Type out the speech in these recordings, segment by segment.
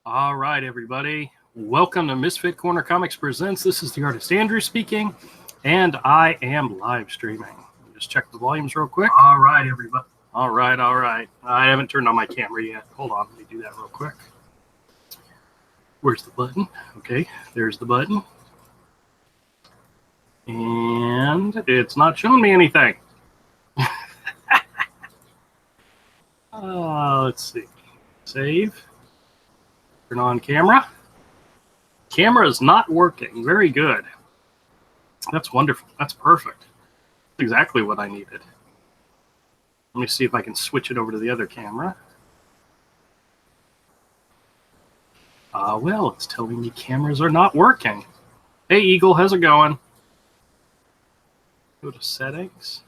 All right, everybody. Welcome to Misfit Corner Comics Presents. This is the artist Andrew speaking, and I am live streaming. Just check the volumes real quick. All right, everybody. All right. I haven't turned on my camera yet. Hold on, let me do that real quick. Where's the button? Okay, there's the button. And it's not showing me anything. Let's see. Save. Turn on camera. Camera is not working. Very good. That's wonderful. That's perfect. That's exactly what I needed. Let me see if I can switch it over to the other camera. Well, it's telling me cameras are not working. Hey, Eagle, how's it going? Go to settings.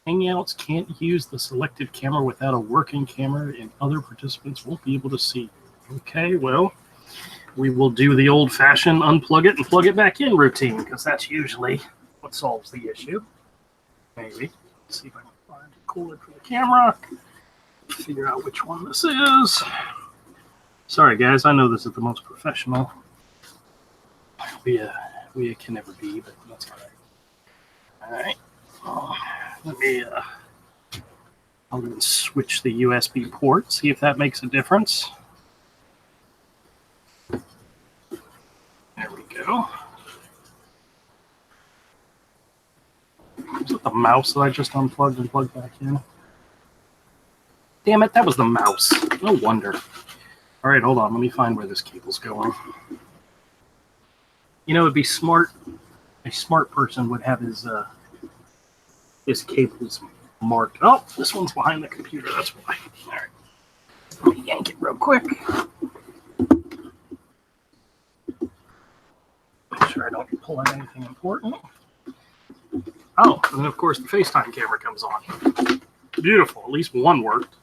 Hangouts can't use the selected camera without a working camera, and other participants won't be able to see. Okay, well, we will do the old-fashioned unplug it and plug it back in routine, because that's usually what solves the issue. Maybe. Let's see if I can find a cord for the camera. Figure out which one this is. Sorry, guys. I know this is the most professional we can never be, but that's all right. All right. Let me I'll go and switch the USB port, see if that makes a difference. There we go. Is it the mouse that I just unplugged and plugged back in? Damn it, that was the mouse. No wonder. All right, hold on. Let me find where this cable's going. You know, it'd be smart. A smart person would have his cables marked. Oh, this one's behind the computer. That's why. All right. Let me yank it real quick. Make sure I don't pull out anything important. Oh, and then of course the FaceTime camera comes on. Beautiful. At least one worked.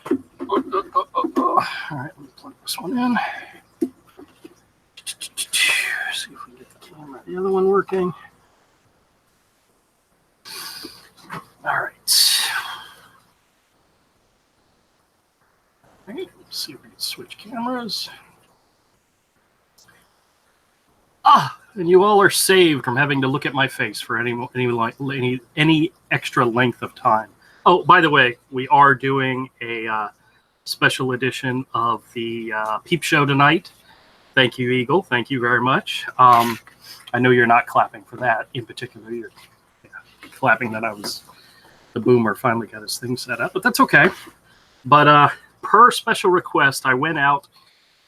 All right, let me plug this one in. See if we can get the camera, the other one working. All right. Let's see if we can switch cameras. And you all are saved from having to look at my face for any extra length of time. Oh, by the way, we are doing a special edition of the Peep Show tonight. Thank you, Eagle. Thank you very much. I know you're not clapping for that in particular. You're clapping that the boomer finally got his thing set up, but that's okay. But per special request, I went out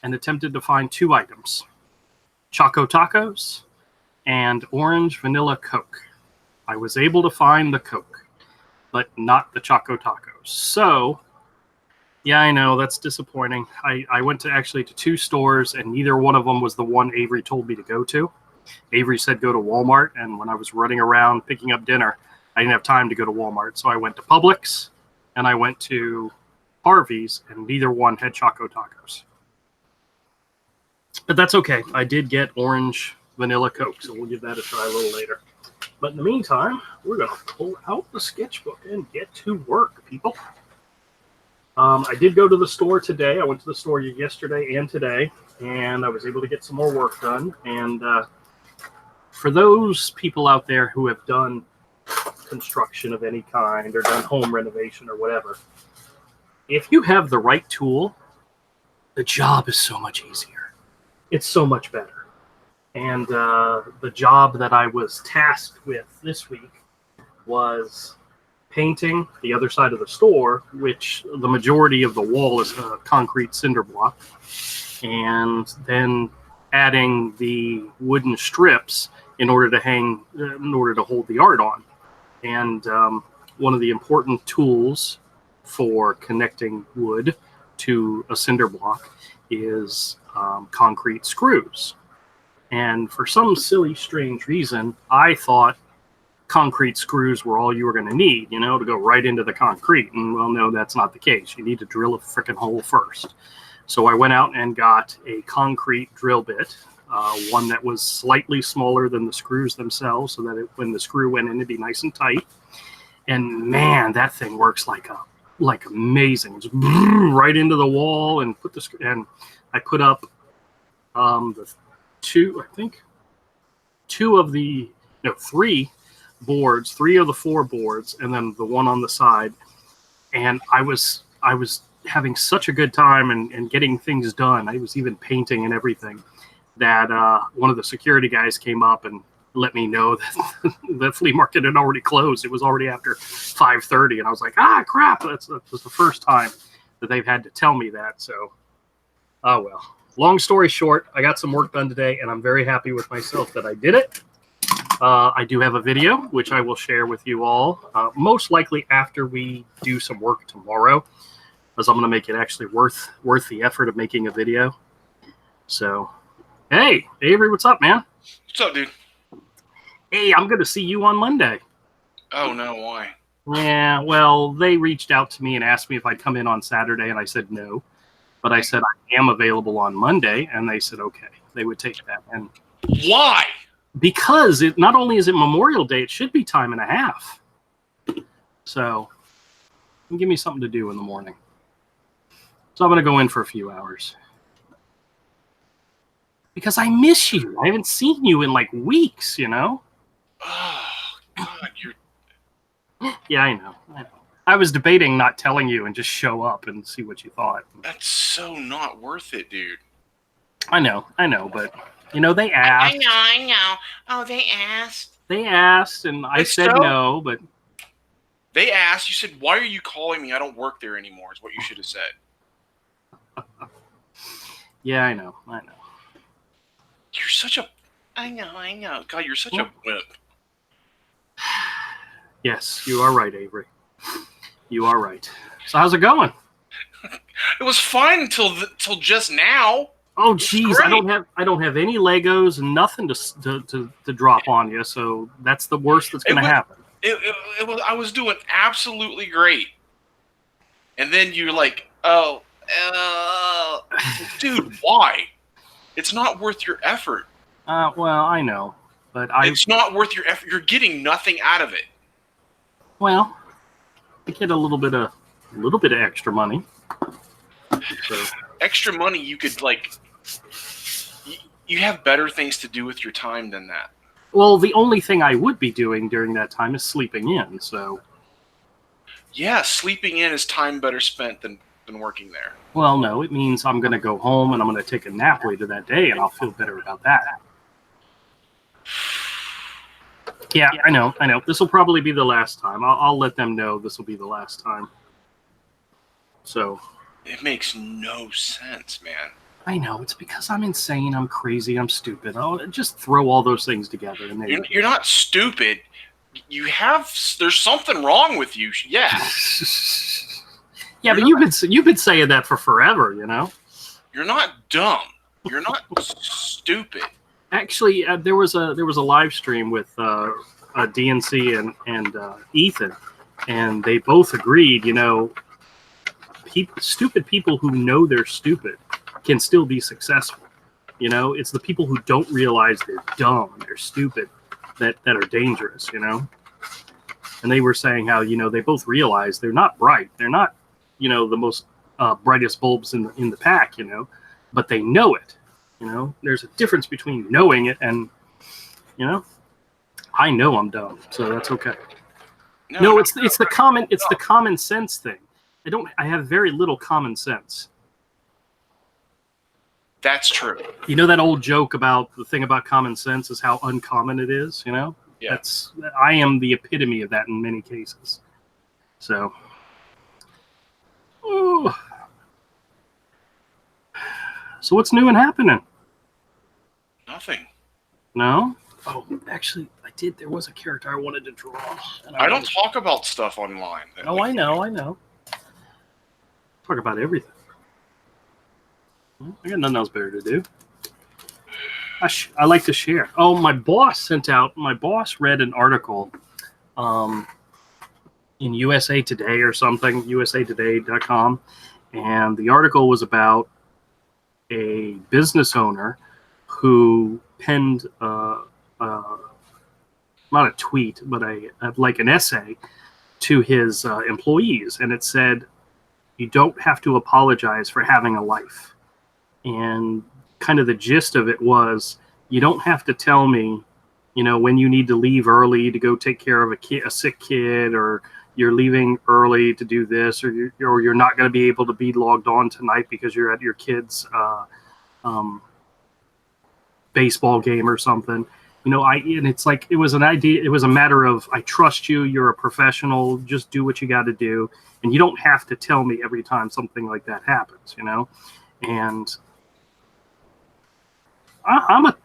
and attempted to find two items. Choco Tacos and Orange Vanilla Coke. I was able to find the Coke, but not the Choco Tacos. So, yeah, I know, that's disappointing. I went to two stores, and neither one of them was the one Avery told me to go to. Avery said go to Walmart, and when I was running around picking up dinner, I didn't have time to go to Walmart. So I went to Publix, and I went to Harvey's, and neither one had Choco Tacos. But that's okay. I did get Orange Vanilla Coke, so we'll give that a try a little later. But in the meantime, we're going to pull out the sketchbook and get to work, people. I did go to the store today. I went to the store yesterday and today, and I was able to get some more work done. And for those people out there who have done construction of any kind or done home renovation or whatever, if you have the right tool, the job is so much easier. It's so much better. And the job that I was tasked with this week was painting the other side of the store, which the majority of the wall is a concrete cinder block, and then adding the wooden strips in order to hold the art on. And one of the important tools for connecting wood to a cinder block is concrete screws. And for some silly, strange reason, I thought concrete screws were all you were going to need, to go right into the concrete. And well, no, that's not the case. You need to drill a freaking hole first. So I went out and got a concrete drill bit, one that was slightly smaller than the screws themselves, so that when the screw went in, it'd be nice and tight. And man, that thing works like amazing. Just right into the wall and I put up the three boards, 3 of the 4 boards, and then the one on the side. And I was having such a good time and getting things done. I was even painting and everything, that one of the security guys came up and let me know that the flea market had already closed. It was already after 5:30, and I was like, crap! That was the first time that they've had to tell me that. So, oh well. Long story short, I got some work done today, and I'm very happy with myself that I did it. I do have a video, which I will share with you all, most likely after we do some work tomorrow, because I'm going to make it actually worth the effort of making a video. So, hey, Avery, what's up, man? What's up, dude? Hey, I'm going to see you on Monday. Oh, no, why? Yeah, well, they reached out to me and asked me if I'd come in on Saturday, and I said no. But I said I am available on Monday, and they said okay. They would take that. And why? Because it not only is it Memorial Day, it should be time and a half. So give me something to do in the morning. So I'm going to go in for a few hours. Because I miss you. I haven't seen you in like weeks, you know? Oh, God, you're... Yeah, I know. I was debating not telling you and just show up and see what you thought. That's so not worth it, dude. I know, but, you know, they asked. I know. Oh, they asked. They asked, and I said no, but... They asked. You said, why are you calling me? I don't work there anymore, is what you should have said. Yeah, I know. You're such a... I know. God, you're such a wimp. Yes, you are right, Avery. You are right. So how's it going? It was fine until just now. Oh, geez, I don't have any Legos and nothing to drop on you. So that's the worst that's going to happen. It was. I was doing absolutely great, and then you're like, "Oh, dude, why? It's not worth your effort." Well, I know, but it's not worth your effort. You're getting nothing out of it. Well, I get a little bit of extra money. So. Extra money, you could like. You have better things to do with your time than that. Well, the only thing I would be doing during that time is sleeping in. So. Yeah, sleeping in is time better spent than working there. Well, no, it means I'm going to go home and I'm going to take a nap later that day, and I'll feel better about that. Yeah, I know. This will probably be the last time. I'll let them know this will be the last time. So. It makes no sense, man. I know. It's because I'm insane. I'm crazy. I'm stupid. I'll just throw all those things together. And you're not stupid. There's something wrong with you. Yeah. Yeah, but you've been saying that for forever, you know? You're not dumb. You're not stupid. Actually, there was a live stream with DNC and Ethan, and they both agreed, you know, stupid people who know they're stupid can still be successful. You know, it's the people who don't realize they're dumb, they're stupid, that are dangerous, you know? And they were saying how, you know, they both realize they're not bright. They're not, you know, the most brightest bulbs in the pack, you know, but they know it. You know, there's a difference between knowing it and, you know, I know I'm dumb, so that's okay. No, it's the common sense thing. I have very little common sense. That's true. You know that old joke about the thing about common sense is how uncommon it is, you know? Yeah. I am the epitome of that in many cases. So, ooh. So what's new and happening? Nothing. No? Oh, actually, I did. There was a character I wanted to draw. I don't talk about stuff online. Oh, I know. Talk about everything. I got nothing else better to do. I like to share. Oh, my boss read an article in USA Today or something, usatoday.com, and the article was about a business owner who penned not a tweet, but like an essay to his employees, and it said, "You don't have to apologize for having a life." And kind of the gist of it was, you don't have to tell me, when you need to leave early to go take care of a sick kid, or you're leaving early to do this, or you're not going to be able to be logged on tonight because you're at your kid's baseball game or something. And it's like, it was a matter of, I trust you, you're a professional, just do what you got to do, and you don't have to tell me every time something like that happens. And I'm a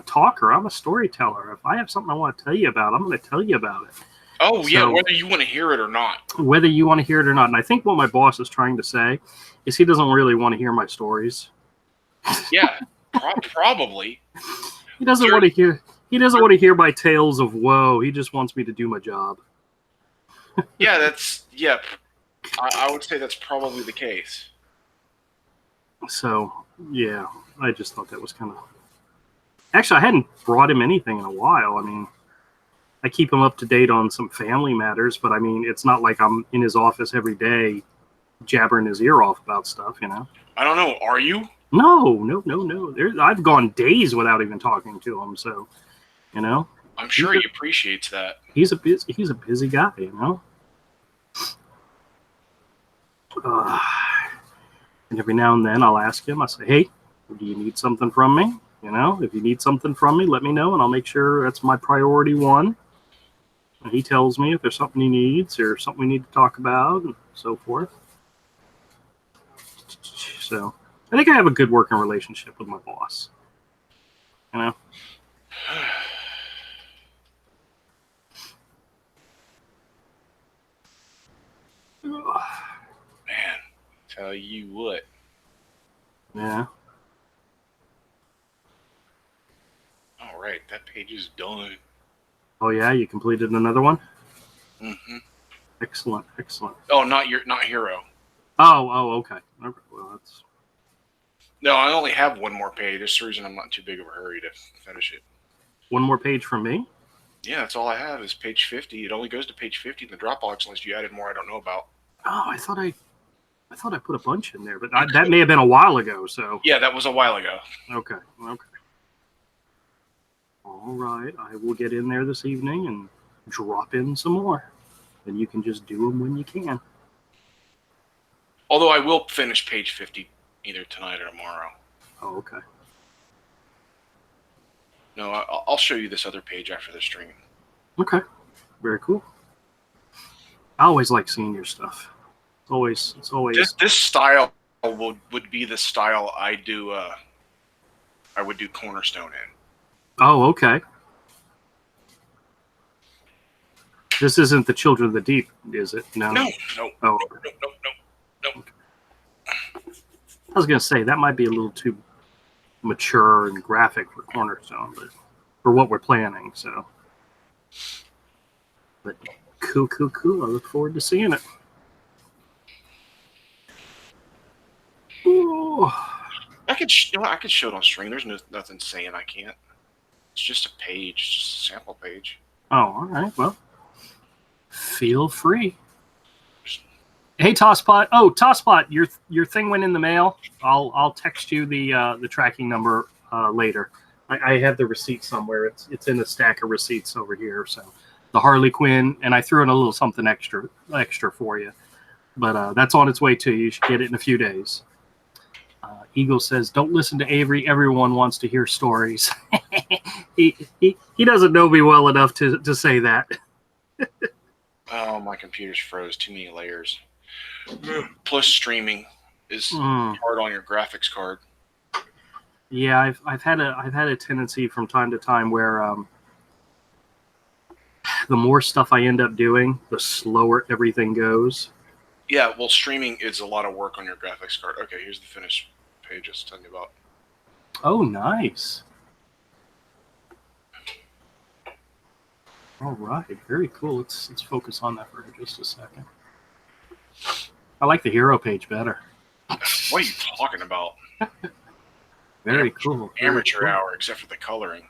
talker. I'm a storyteller. If I have something I want to tell you about, I'm going to tell you about it. Oh, yeah, whether you want to hear it or not. Whether you want to hear it or not. And I think what my boss is trying to say is he doesn't really want to hear my stories. Yeah, probably. He doesn't want to hear. He doesn't want to hear my tales of woe. He just wants me to do my job. Yeah, I would say that's probably the case. So, yeah, I just thought that was kind of... Actually, I hadn't brought him anything in a while. I mean, I keep him up to date on some family matters, but I mean, it's not like I'm in his office every day jabbering his ear off about stuff, I don't know. Are you? No. I've gone days without even talking to him, so, I'm sure he appreciates that. He's a busy guy, And every now and then I'll ask him, I say, hey, do you need something from me? If you need something from me, let me know, and I'll make sure that's my priority one. And he tells me if there's something he needs or something we need to talk about and so forth. So I think I have a good working relationship with my boss. Man, tell you what. Yeah. All right, that page is done. Oh yeah, you completed another one? Mm-hmm. Excellent. Oh, not Hero. Oh, okay. Well, that's... No, I only have one more page. There's a reason I'm not in too big of a hurry to finish it. One more page from me? Yeah, that's all I have is page 50. It only goes to page 50 in the Dropbox unless you added more I don't know about. Oh, I thought I put a bunch in there, but that may have been a while ago. So yeah, that was a while ago. Okay. All right, I will get in there this evening and drop in some more. And you can just do them when you can. Although I will finish page 50 either tonight or tomorrow. Oh, okay. No, I'll show you this other page after the stream. Okay, very cool. I always like seeing your stuff. It's always. This style would be the style I do. I would do Cornerstone in. Oh, okay. This isn't the Children of the Deep, is it? No. No. Oh, okay. No. I was gonna say that might be a little too mature and graphic for Cornerstone, but for what we're planning, so. But cool. I look forward to seeing it. Ooh. I could show it on stream. There's nothing saying I can't. It's just a page, just a sample page. Oh, all right. Well, feel free. Hey, Tosspot. Oh, Tosspot, your thing went in the mail. I'll text you the tracking number later. I have the receipt somewhere. It's in a stack of receipts over here. So the Harley Quinn, and I threw in a little something extra for you. But that's on its way to you. You should get it in a few days. Eagle says, "Don't listen to Avery. Everyone wants to hear stories." he doesn't know me well enough to say that. Oh, my computer's froze. Too many layers. Plus, streaming is hard on your graphics card. Yeah, I've had a tendency from time to time where the more stuff I end up doing, the slower everything goes. Yeah, well, streaming is a lot of work on your graphics card. Okay, here's the finished page I was telling you about. Oh, nice. All right, very cool. Let's focus on that for just a second. I like the hero page better. What are you talking about? Very cool. Amateur hour, except for the coloring.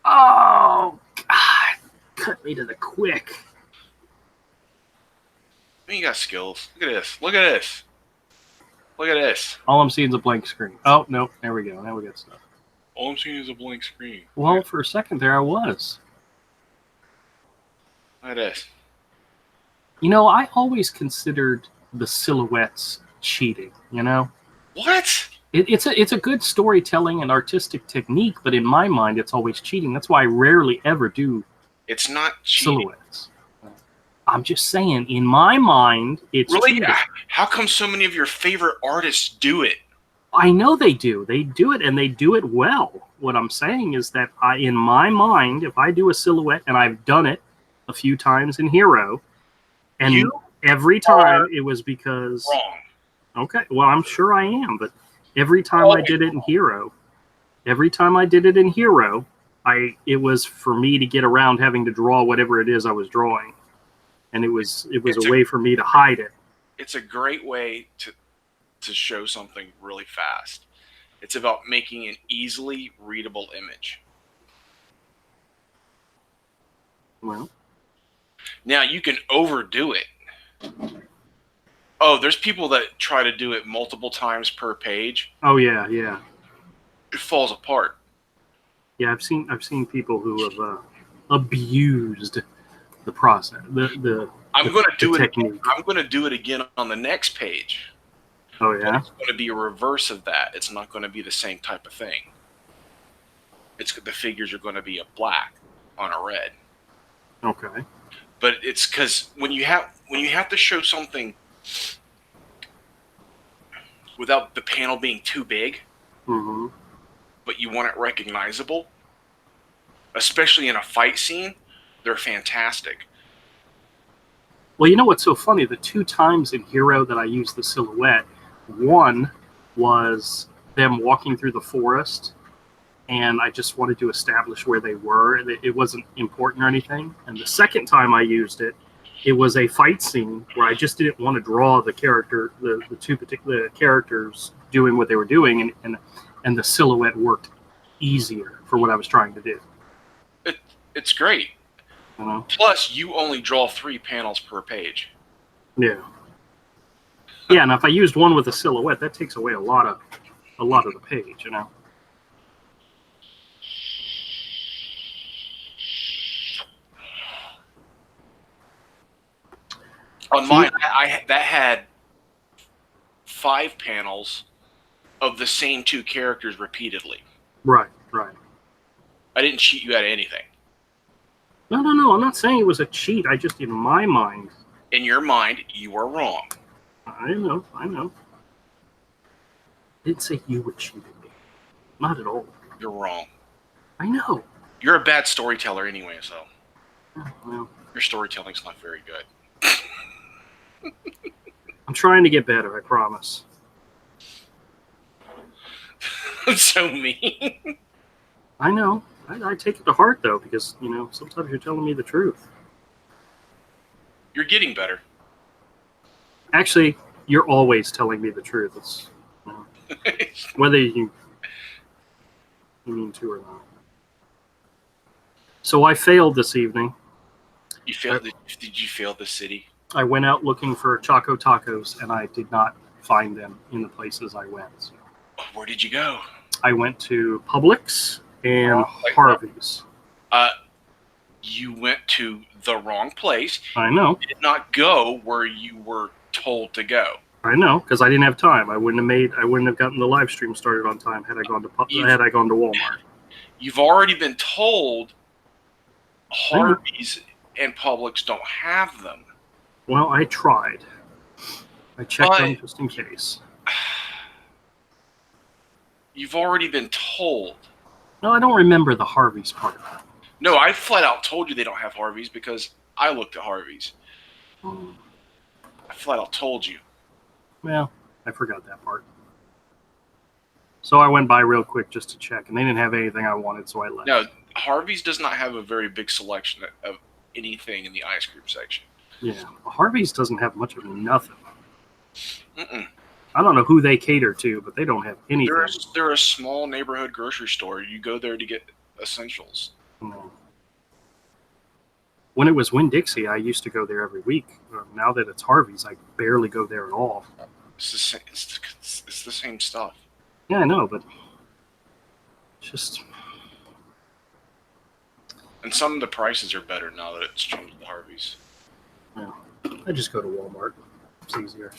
Oh, God. Cut me to the quick. I mean, you got skills. Look at this. Look at this. All I'm seeing is a blank screen. Oh, no. There we go. Now we got stuff. All I'm seeing is a blank screen. Well, for a second there, I was. Look at this. You know, I always considered the silhouettes cheating, you know? What? It's a good storytelling and artistic technique, but in my mind, it's always cheating. That's why I rarely ever do It's not cheating. silhouettes. I'm just saying, in my mind, it's really. cheating. How come so many of your favorite artists do it? I know they do. They do it, and they do it well. What I'm saying is that in my mind, if I do a silhouette, and I've done it a few times in Hero, and every time it was because wrong. Okay, well, I'm sure I am, but every time I did it in Hero, it was for me to get around having to draw whatever it is I was drawing, and it was a way for me to hide it. It's a great way to show something really fast. It's about making an easily readable image. Well, now you can overdo it. Oh, there's people that try to do it multiple times per page. Oh yeah, yeah. It falls apart. Yeah, I've seen people who have abused the process. I'm going to do it again on the next page. Oh yeah. But it's going to be a reverse of that. It's not going to be the same type of thing. The figures are going to be a black on a red. Okay. But it's because when you have to show something without the panel being too big, but you want it recognizable, especially in a fight scene, they're fantastic. Well, you know what's so funny? The 2 times in Hero that I used the silhouette, one was them walking through the forest, and I just wanted to establish where they were. It wasn't important or anything. And the second time I used it, it was a fight scene where I just didn't want to draw the character, the 2 particular characters doing what they were doing, and the silhouette worked easier for what I was trying to do. It's great. You know? Plus, you only draw 3 panels per page. Yeah. Yeah, and if I used one with a silhouette, that takes away a lot of the page, you know. On mine, that had 5 panels of the same 2 characters repeatedly. Right, right. I didn't cheat you out of anything. No. I'm not saying it was a cheat. I just, in my mind. In your mind, you are wrong. I know. I didn't say you were cheating me. Not at all. You're wrong. I know. You're a bad storyteller anyway, so. Well, your storytelling's not very good. I'm trying to get better, I promise. I'm so mean. I know. I take it to heart, though, because, you know, sometimes you're telling me the truth. You're getting better. Actually, you're always telling me the truth. It's, you know, whether you mean to or not. So I failed this evening. You failed. Did you fail the city? I went out looking for Choco Tacos, and I did not find them in the places I went. So. Where did you go? I went to Publix and Harvey's. You went to the wrong place. I know. You did not go where you were told to go. I know, because I didn't have time. I wouldn't have gotten the live stream started on time had I gone to Walmart. You've already been told Harvey's and Publix don't have them. Well, I tried. I checked them just in case. You've already been told. No, I don't remember the Harvey's part. No, I flat out told you they don't have Harvey's because I looked at Harvey's. I flat out told you. Well, I forgot that part. So I went by real quick just to check, and they didn't have anything I wanted, so I left. No, Harvey's does not have a very big selection of anything in the ice cream section. Yeah, Harvey's doesn't have much of nothing. Mm-mm. I don't know who they cater to, but they don't have anything. They're a small neighborhood grocery store. You go there to get essentials. No. When it was Winn-Dixie, I used to go there every week. Now that it's Harvey's, I barely go there at all. It's the the same stuff. Yeah, I know, but just... And some of the prices are better now that it's changed to Harvey's. Yeah. I just go to Walmart. It's easier.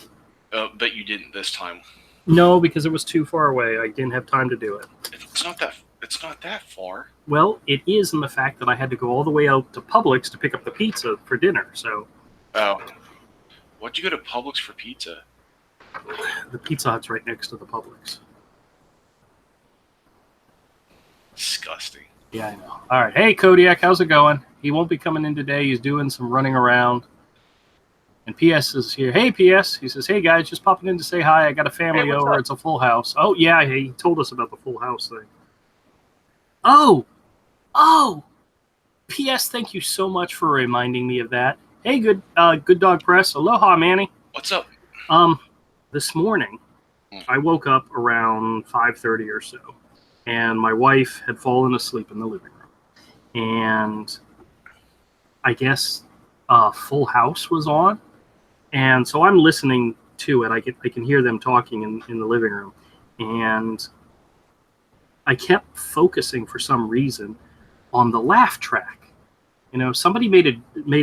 Bet you didn't this time. No, because it was too far away. I didn't have time to do it. It's not that far. Well, it is in the fact that I had to go all the way out to Publix to pick up the pizza for dinner. So. Oh. What'd you go to Publix for pizza? The Pizza Hut's right next to the Publix. Disgusting. Yeah, I know. All right. Hey, Kodiak, how's it going? He won't be coming in today. He's doing some running around. And PS is here. Hey, PS. He says, hey, guys, just popping in to say hi. I got a family over. Up? It's a full house. Oh, yeah, he told us about the full house thing. Oh. PS, thank you so much for reminding me of that. Hey, good dog press. Aloha, Manny. What's up? This morning, I woke up around 5:30 or so, and my wife had fallen asleep in the living room. And I guess Full House was on. And so I'm listening to it. I can hear them talking in the living room. And I kept focusing for some reason on the laugh track. You know, somebody made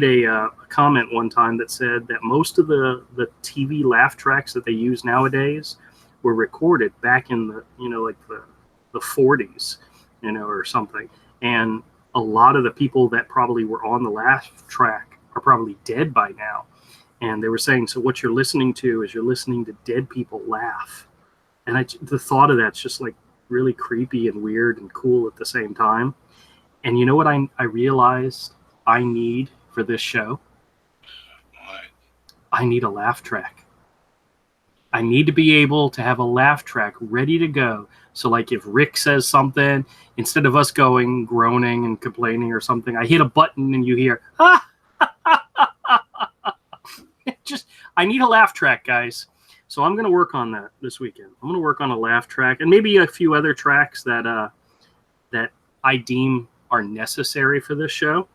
a comment one time that said that most of the TV laugh tracks that they use nowadays were recorded back in the, like the 40s, or something. And a lot of the people that probably were on the laugh track are probably dead by now. And they were saying, so what you're listening to is you're listening to dead people laugh. And the thought of that's just like really creepy and weird and cool at the same time. And you know what I realized I need for this show? What? I need a laugh track. I need to be able to have a laugh track ready to go. So like if Rick says something, instead of us going groaning and complaining or something, I hit a button and you hear, ah! I need a laugh track, guys. So I'm going to work on that this weekend. I'm going to work on a laugh track and maybe a few other tracks that I deem are necessary for this show.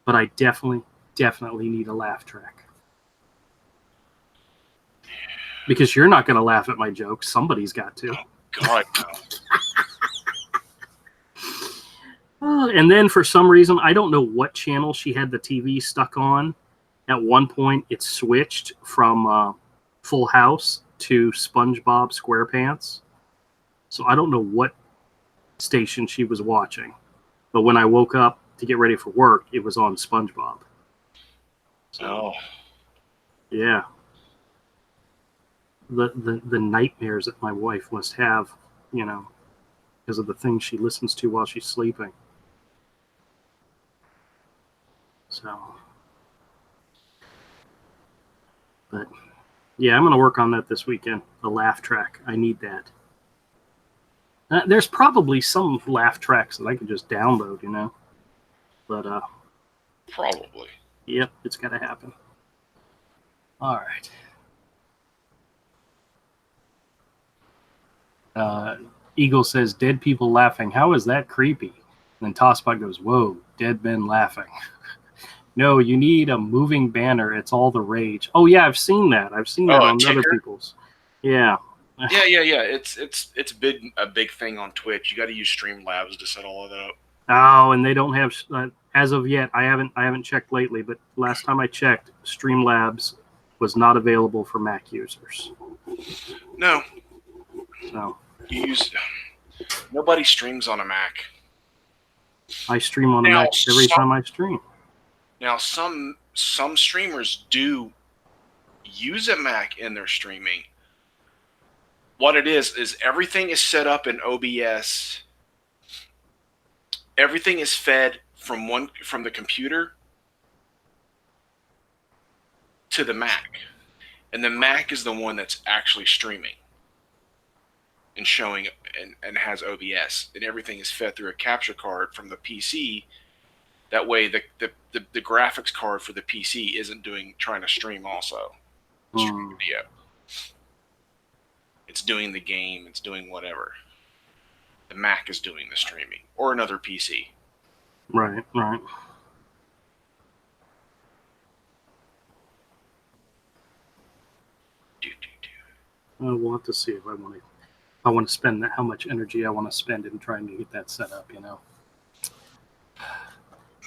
But I definitely need a laugh track. Because you're not going to laugh at my jokes. Somebody's got to. Oh, God, no. And then for some reason, I don't know what channel she had the TV stuck on. At one point, it switched from Full House to SpongeBob SquarePants. So I don't know what station she was watching. But when I woke up to get ready for work, it was on SpongeBob. So, yeah. The nightmares that my wife must have, because of the things she listens to while she's sleeping. So, but yeah, I'm going to work on that this weekend. The laugh track. I need that. There's probably some laugh tracks that I could just download, But probably. Yep, it's got to happen. All right. Eagle says, dead people laughing. How is that creepy? And then Tosspot goes, whoa, dead men laughing. No, you need a moving banner. It's all the rage. Oh, yeah, I've seen that. I've seen that on other people's. Yeah. Yeah. It's a big thing on Twitch. You got to use Streamlabs to set all of that up. Oh, and they don't have, as of yet, I haven't checked lately, but last time I checked, Streamlabs was not available for Mac users. No. So. Nobody streams on a Mac. I stream on a Mac every time I stream. Now, some streamers do use a Mac in their streaming. What it is everything is set up in OBS. Everything is fed from the computer to the Mac. And the Mac is the one that's actually streaming and showing and has OBS. And everything is fed through a capture card from the PC. That way the graphics card for the PC isn't trying to stream also. Stream video. It's doing the game, it's doing whatever. The Mac is doing the streaming. Or another PC. Right. We'll have to see if I want to spend that, how much energy I want to spend in trying to get that set up, you know.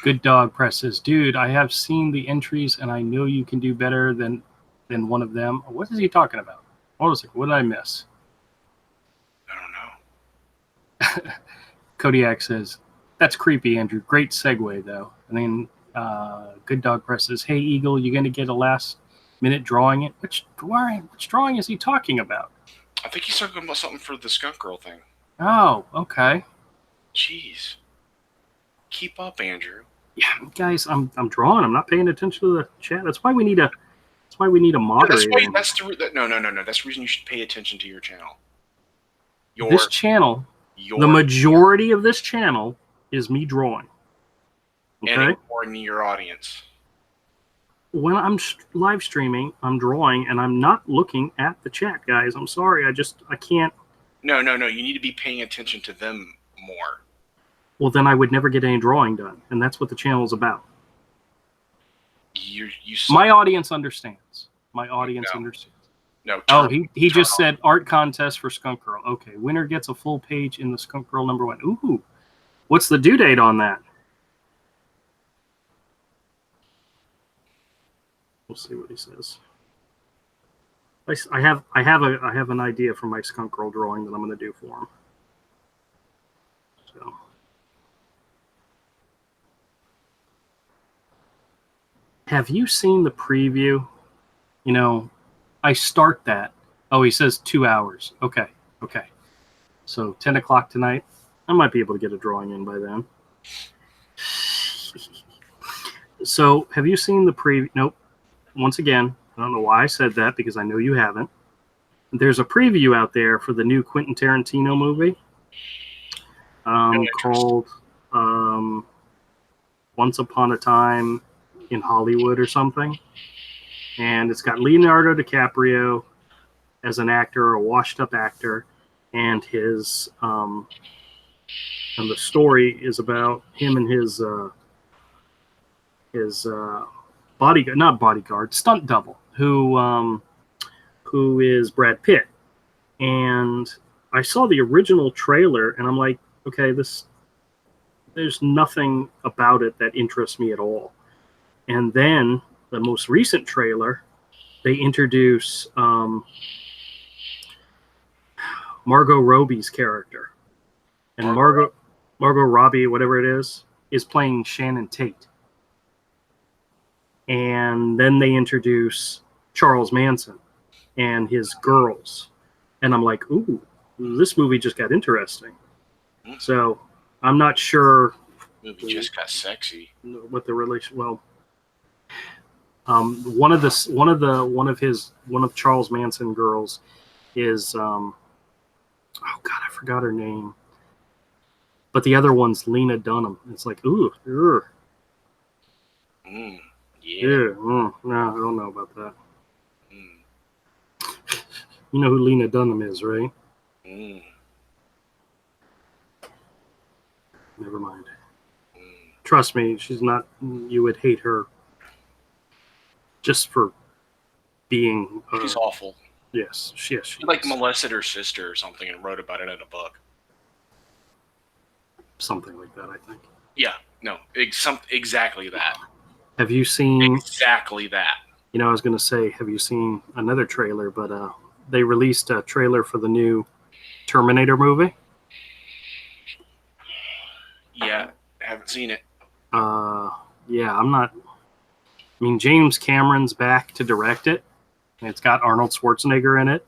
Good Dog presses, dude. I have seen the entries, and I know you can do better than one of them. What is he talking about? Hold on a second. What did I miss? I don't know. Kodiak says, "That's creepy, Andrew. Great segue, though." And then Good Dog presses, "Hey, Eagle, you going to get a last-minute drawing it? Which drawing is he talking about?" I think he's talking about something for the skunk girl thing. Oh, okay. Jeez. Keep up, Andrew. Yeah, guys, I'm drawing. I'm not paying attention to the chat. That's why we need a moderator. No, that's the reason you should pay attention to your channel. This channel, the majority of this channel is me drawing. Okay? And ignoring your audience. When I'm live streaming, I'm drawing, and I'm not looking at the chat, guys. I'm sorry. I can't. No. You need to be paying attention to them more. Well, then I would never get any drawing done, and that's what the channel is about. My audience understands. My audience understands. No. He just said art contest for Skunk Girl. Okay, winner gets a full page in the Skunk Girl #1. Ooh, what's the due date on that? We'll see what he says. I have an idea for my Skunk Girl drawing that I'm going to do for him. So. Have you seen the preview? You know, I start that. Oh, he says 2 hours. Okay. So 10 o'clock tonight. I might be able to get a drawing in by then. So have you seen the preview? Nope. Once again, I don't know why I said that, because I know you haven't. There's a preview out there for the new Quentin Tarantino movie called Once Upon a Time in Hollywood or something. And it's got Leonardo DiCaprio as an actor, a washed-up actor, and his and the story is about him and his stunt double, who is Brad Pitt. And I saw the original trailer, and I'm like, okay, there's nothing about it that interests me at all. And then the most recent trailer, they introduce Margot Robbie's character. And Margot Robbie, whatever it is playing Shannon Tate. And then they introduce Charles Manson and his girls. And I'm like, ooh, this movie just got interesting. So I'm not sure. Movie just got sexy. What the relation? Well, one of Charles Manson girls is oh God, I forgot her name. But the other one's Lena Dunham. It's like, ooh, yeah. No, I don't know about that. You know who Lena Dunham is, right? Never mind. Trust me, she's not. You would hate her just for being. She's awful. Yes, she like molested her sister or something and wrote about it in a book. Something like that, I think. Yeah, no, exactly that. Have you seen exactly that? You know, I was going to say, have you seen another trailer? But they released a trailer for the new Terminator movie. Yeah, haven't seen it. Yeah, I'm not. I mean, James Cameron's back to direct it. It's got Arnold Schwarzenegger in it,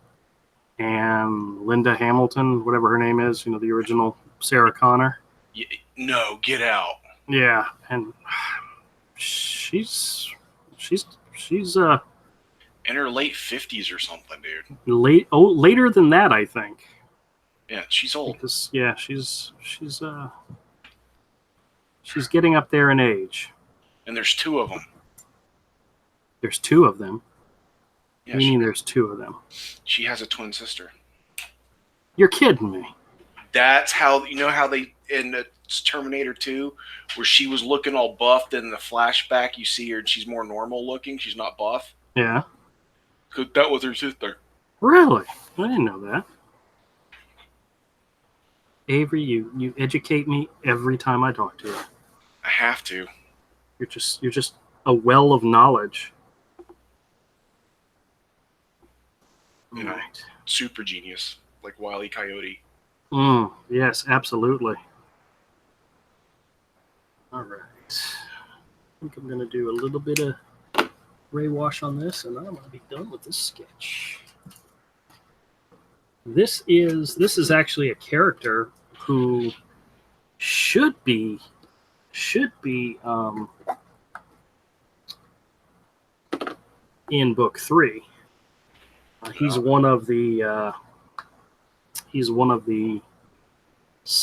and Linda Hamilton, whatever her name is. You know, the original Sarah Connor. No, get out. Yeah, and she's in her late 50s or something, dude. Later than that, I think. Yeah, she's old. Because, yeah, she's getting up there in age. And there's two of them. There's two of them. Yeah, what do you mean there's two of them? She has a twin sister. You're kidding me. That's how, you know how they, in the Terminator 2, where she was looking all buffed, and in the flashback you see her and she's more normal looking. She's not buff. Yeah. That was her sister. Really? I didn't know that. Avery, you educate me every time I talk to you. I have to. You're just a well of knowledge. You know, super genius, like Wile E. Coyote. Yes, absolutely. All right. I think I'm going to do a little bit of gray wash on this, and I'm going to be done with this sketch. This is actually a character who should be in book 3. He's one of the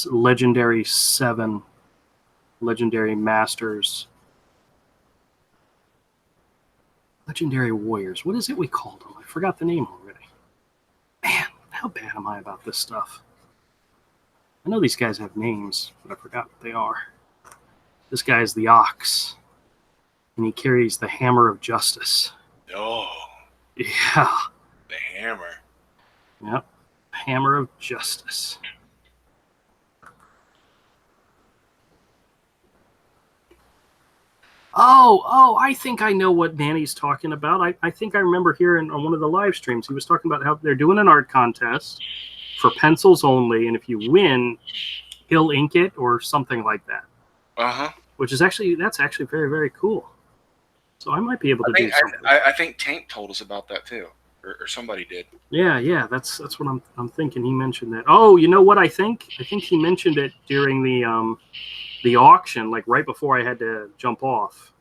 legendary 7 legendary masters, legendary warriors. What is it we called them? I forgot the name already. Man, how bad am I about this stuff? I know these guys have names, but I forgot what they are. This guy is the Ox, and he carries the Hammer of Justice. Oh. Yeah. The hammer. Yep. Hammer of Justice. Oh, I think I know what Danny's talking about. I think I remember hearing on one of the live streams, he was talking about how they're doing an art contest for pencils only, and if you win, he'll ink it or something like that. Uh-huh. Which is actually very, very cool. So I might be able to do something. I think Tank told us about that too, or somebody did. Yeah, that's what I'm thinking. He mentioned that. Oh, you know what? I think he mentioned it during the auction, like right before I had to jump off.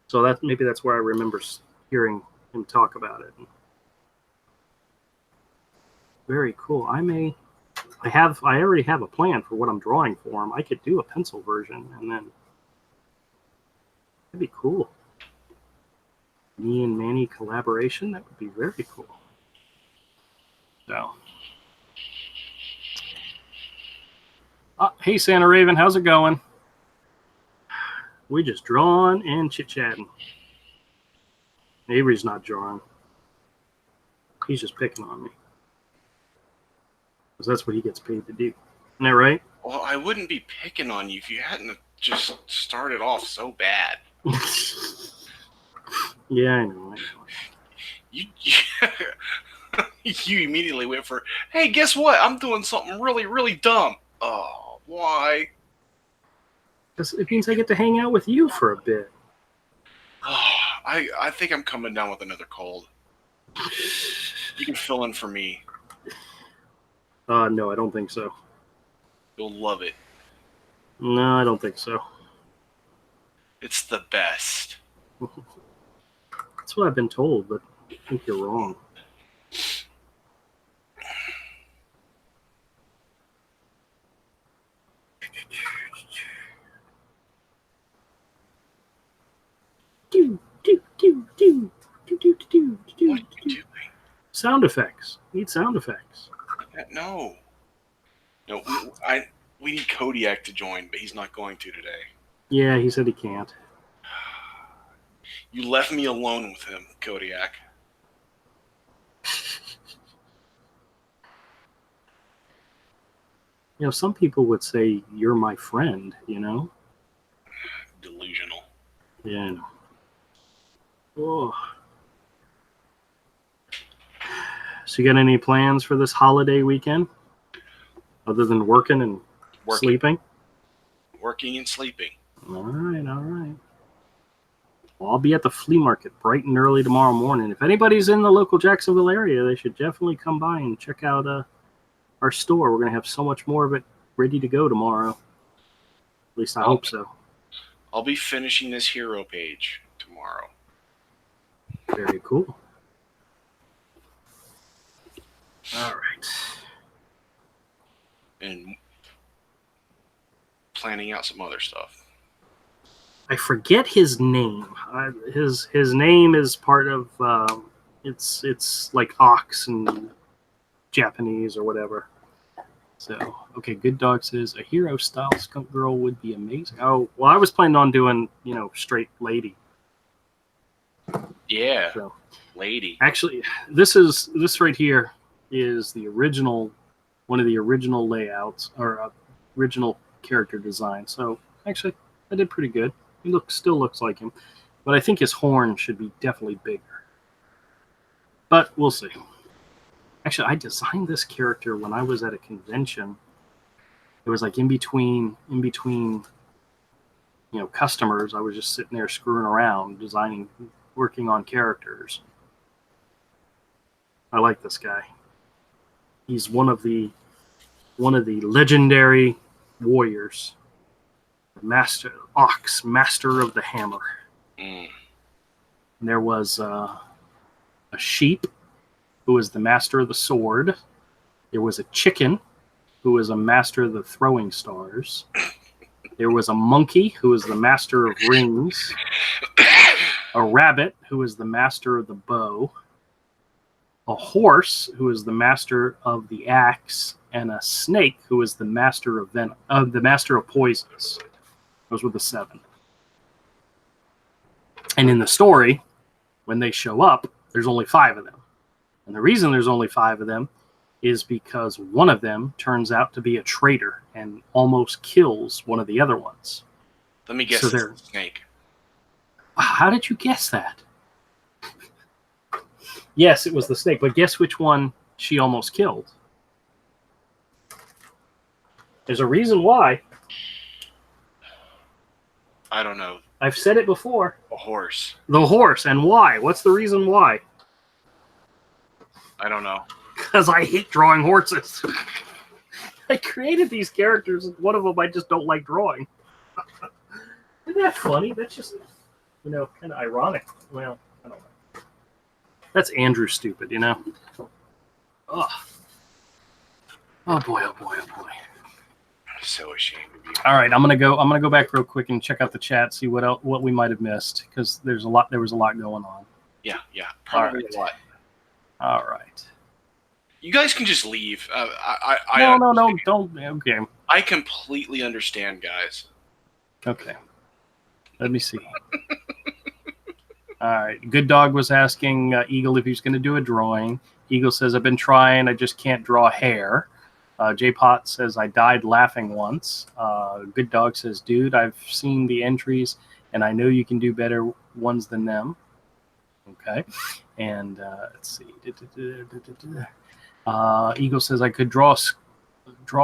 So maybe that's where I remember hearing him talk about it. Very cool. I already have a plan for what I'm drawing for him. I could do a pencil version, and then that'd be cool. Me and Manny collaboration, that would be very cool. So, hey Santa Raven, how's it going? We just drawing and chit-chatting. Avery's not drawing. He's just picking on me. Because that's what he gets paid to do. Isn't that right? Well, I wouldn't be picking on you if you hadn't just started off so bad. Yeah, I know. You immediately went for, hey, guess what? I'm doing something really, really dumb. Oh, why? Because it means I get to hang out with you for a bit. Oh, I think I'm coming down with another cold. You can fill in for me. No, I don't think so. You'll love it. No, I don't think so. It's the best. That's what I've been told, but I think you're wrong. What are you doing? Sound effects. Need sound effects. No, we need Kodiak to join, but he's not going to today. Yeah, he said he can't. You left me alone with him, Kodiak. You know, some people would say you're my friend, you know? Delusional. Yeah. Oh. So you got any plans for this holiday weekend? Other than working and sleeping? Working and sleeping. All right. Well, I'll be at the flea market bright and early tomorrow morning. If anybody's in the local Jacksonville area, they should definitely come by and check out our store. We're going to have so much more of it ready to go tomorrow. At least I hope so. I'll be finishing this hero page tomorrow. Very cool. All right. And planning out some other stuff. I forget his name. His name is part of it's like ox in Japanese or whatever. So okay, Good Dog says a hero style skunk girl would be amazing. Oh well, I was planning on doing straight lady. Yeah. So, Lady. actually, this right here is the original, one of the original layouts or original character design. So actually, I did pretty good. He still looks like him, but I think his horn should be definitely bigger. But we'll see. Actually, I designed this character when I was at a convention. It was like in between, customers. I was just sitting there screwing around, designing, working on characters. I like this guy. He's one of the legendary warriors. Master of the hammer. Mm. And there was a sheep who was the master of the sword. There was a chicken who was a master of the throwing stars. There was a monkey who was the master of rings. A rabbit who was the master of the bow. A horse who was the master of the axe, and a snake who was the master of the master of poisons. Those were the 7. And in the story, when they show up, there's only 5 of them. And the reason there's only 5 of them is because one of them turns out to be a traitor and almost kills one of the other ones. Let me guess. So it's the snake. How did you guess that? Yes, it was the snake, but guess which one she almost killed? There's a reason why. I don't know. I've said it before. A horse. The horse. And why? What's the reason why? I don't know. Because I hate drawing horses. I created these characters, and one of them I just don't like drawing. Isn't that funny? That's just, kind of ironic. Well, I don't know. That's Andrew stupid, Oh. Oh boy, oh boy, oh boy. I'm so ashamed of you. All right, I'm gonna go back real quick and check out the chat, see what we might have missed, because there was a lot going on. Yeah, probably a lot. All right. You guys can just leave. No, don't. Okay. I completely understand, guys. Okay. Let me see. All right. Good Dog was asking Eagle if he's going to do a drawing. Eagle says, I've been trying. I just can't draw hair. J-Pot says, I died laughing once. Good Dog says, dude, I've seen the entries, and I know you can do better ones than them. Okay. And let's see. Eagle says, I could draw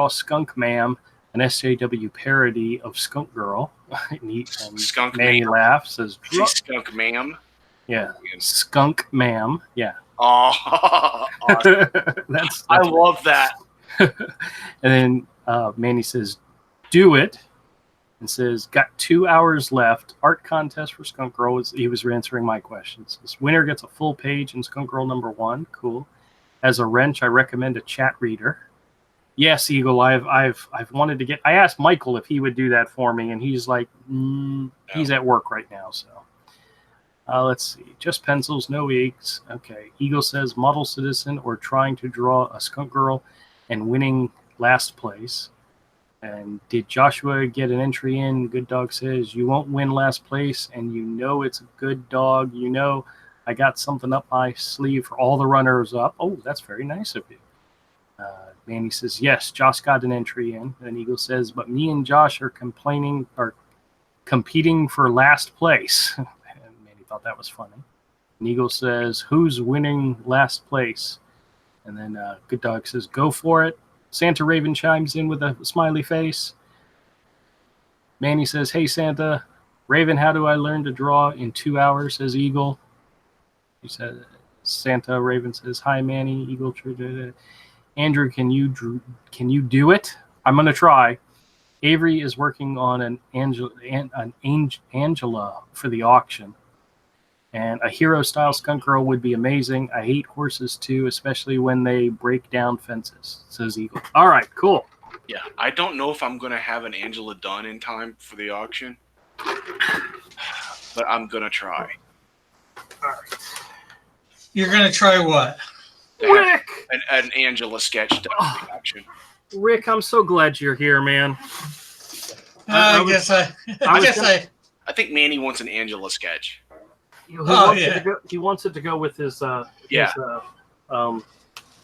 Skunk Ma'am, an SJW parody of Skunk Girl. and Skunk Manny Ma'am. laughs, says, Skunk Ma'am. Yeah, Skunk Ma'am. Yeah. Oh, awesome. that's I love that. And then Manny says, do it. And says, got 2 hours left. Art contest for Skunk Girl. He was answering my questions. This winner gets a full page in Skunk Girl #1. Cool. As a wrench, I recommend a chat reader. Yes, Eagle. I've wanted to get. I asked Michael if he would do that for me, and he's like, he's at work right now. So let's see. Just pencils, no inks. Okay. Eagle says model citizen or trying to draw a Skunk Girl and winning last place. And did Joshua get an entry in? Good Dog says, you won't win last place, and it's a good dog. I got something up my sleeve for all the runners up. Oh, that's very nice of you. Manny says, yes, Josh got an entry in. And Eagle says, but me and Josh are competing for last place. And Manny thought that was funny. And Eagle says, who's winning last place? And then Good Dog says, go for it. Santa Raven chimes in with a smiley face. Manny says, hey, Santa. Raven, how do I learn to draw in 2 hours, says Eagle. He said, Santa Raven says, hi, Manny. Eagle. Andrew, can you do it? I'm going to try. Avery is working on an Angela for the auction. And a hero-style Skunk Girl would be amazing. I hate horses, too, especially when they break down fences, says Eagle. All right, cool. Yeah, I don't know if I'm going to have an Angela done in time for the auction, but I'm going to try. All right. You're going to try what? Rick! An Angela sketch done for the auction. Rick, I'm so glad you're here, man. I guess I think Manny wants an Angela sketch. He wants it to go with his. Yeah.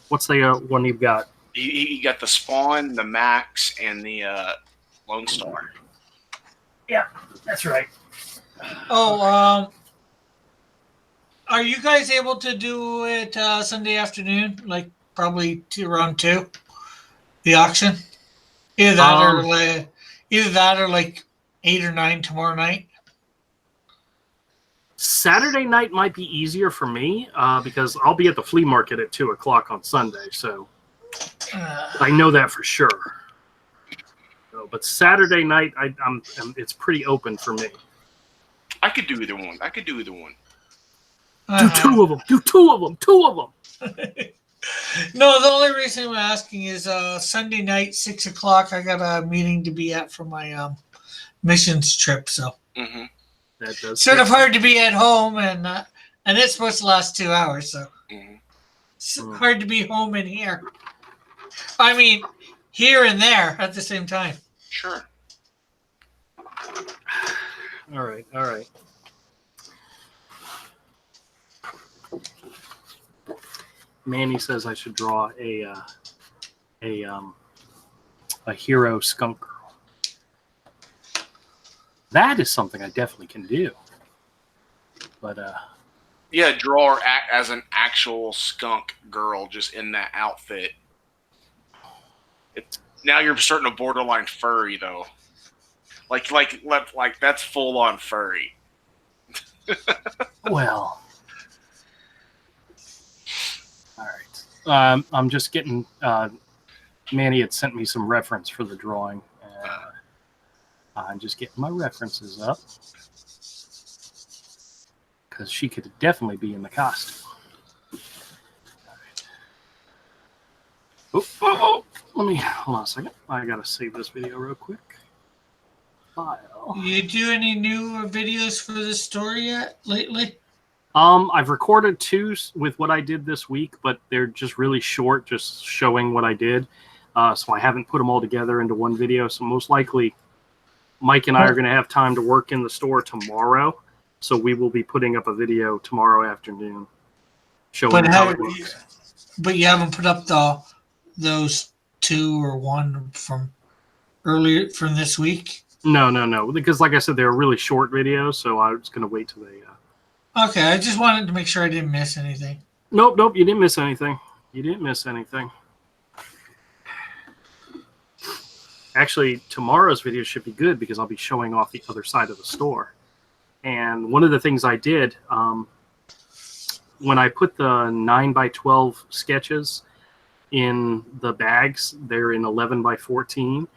What's the one you've got? He got the Spawn, the Max, and the Lone Star. Yeah, that's right. Oh, are you guys able to do it Sunday afternoon? Like probably around 2? The auction? Either that or like 8 or 9 tomorrow night. Saturday night might be easier for me because I'll be at the flea market at 2:00 on Sunday, so I know that for sure. So, but Saturday night, it's pretty open for me. I could do either one. Do two of them. Do two of them. Two of them. No, the only reason I'm asking is Sunday night, 6:00. I got a meeting to be at for my missions trip, so that does sort of hard to be at home, and it's supposed to last 2 hours, so it's hard to be home and here. I mean, here and there at the same time. Sure. All right. Manny says I should draw a hero skunk girl. That is something I definitely can do. But yeah, draw her as an actual skunk girl, just in that outfit. Now you're starting to borderline furry though. Like that's full on furry. Well. All right. I'm just getting. Manny had sent me some reference for the drawing. I'm just getting my references up because she could definitely be in the costume. All right. Oh! Let me hold on a second. I gotta save this video real quick. File. You do any new videos for this story yet lately? I've recorded 2 with what I did this week, but they're just really short, just showing what I did. So I haven't put them all together into one video. So most likely, Mike and I are going to have time to work in the store tomorrow. So we will be putting up a video tomorrow afternoon showing how it looks. But you haven't put up those 2 or 1 from earlier from this week? No. Because like I said, they're really short videos. So I was going to wait till they... Okay, I just wanted to make sure I didn't miss anything. Nope, you didn't miss anything. Actually, tomorrow's video should be good because I'll be showing off the other side of the store. And one of the things I did, when I put the 9x12 sketches in the bags, they're in 11x14.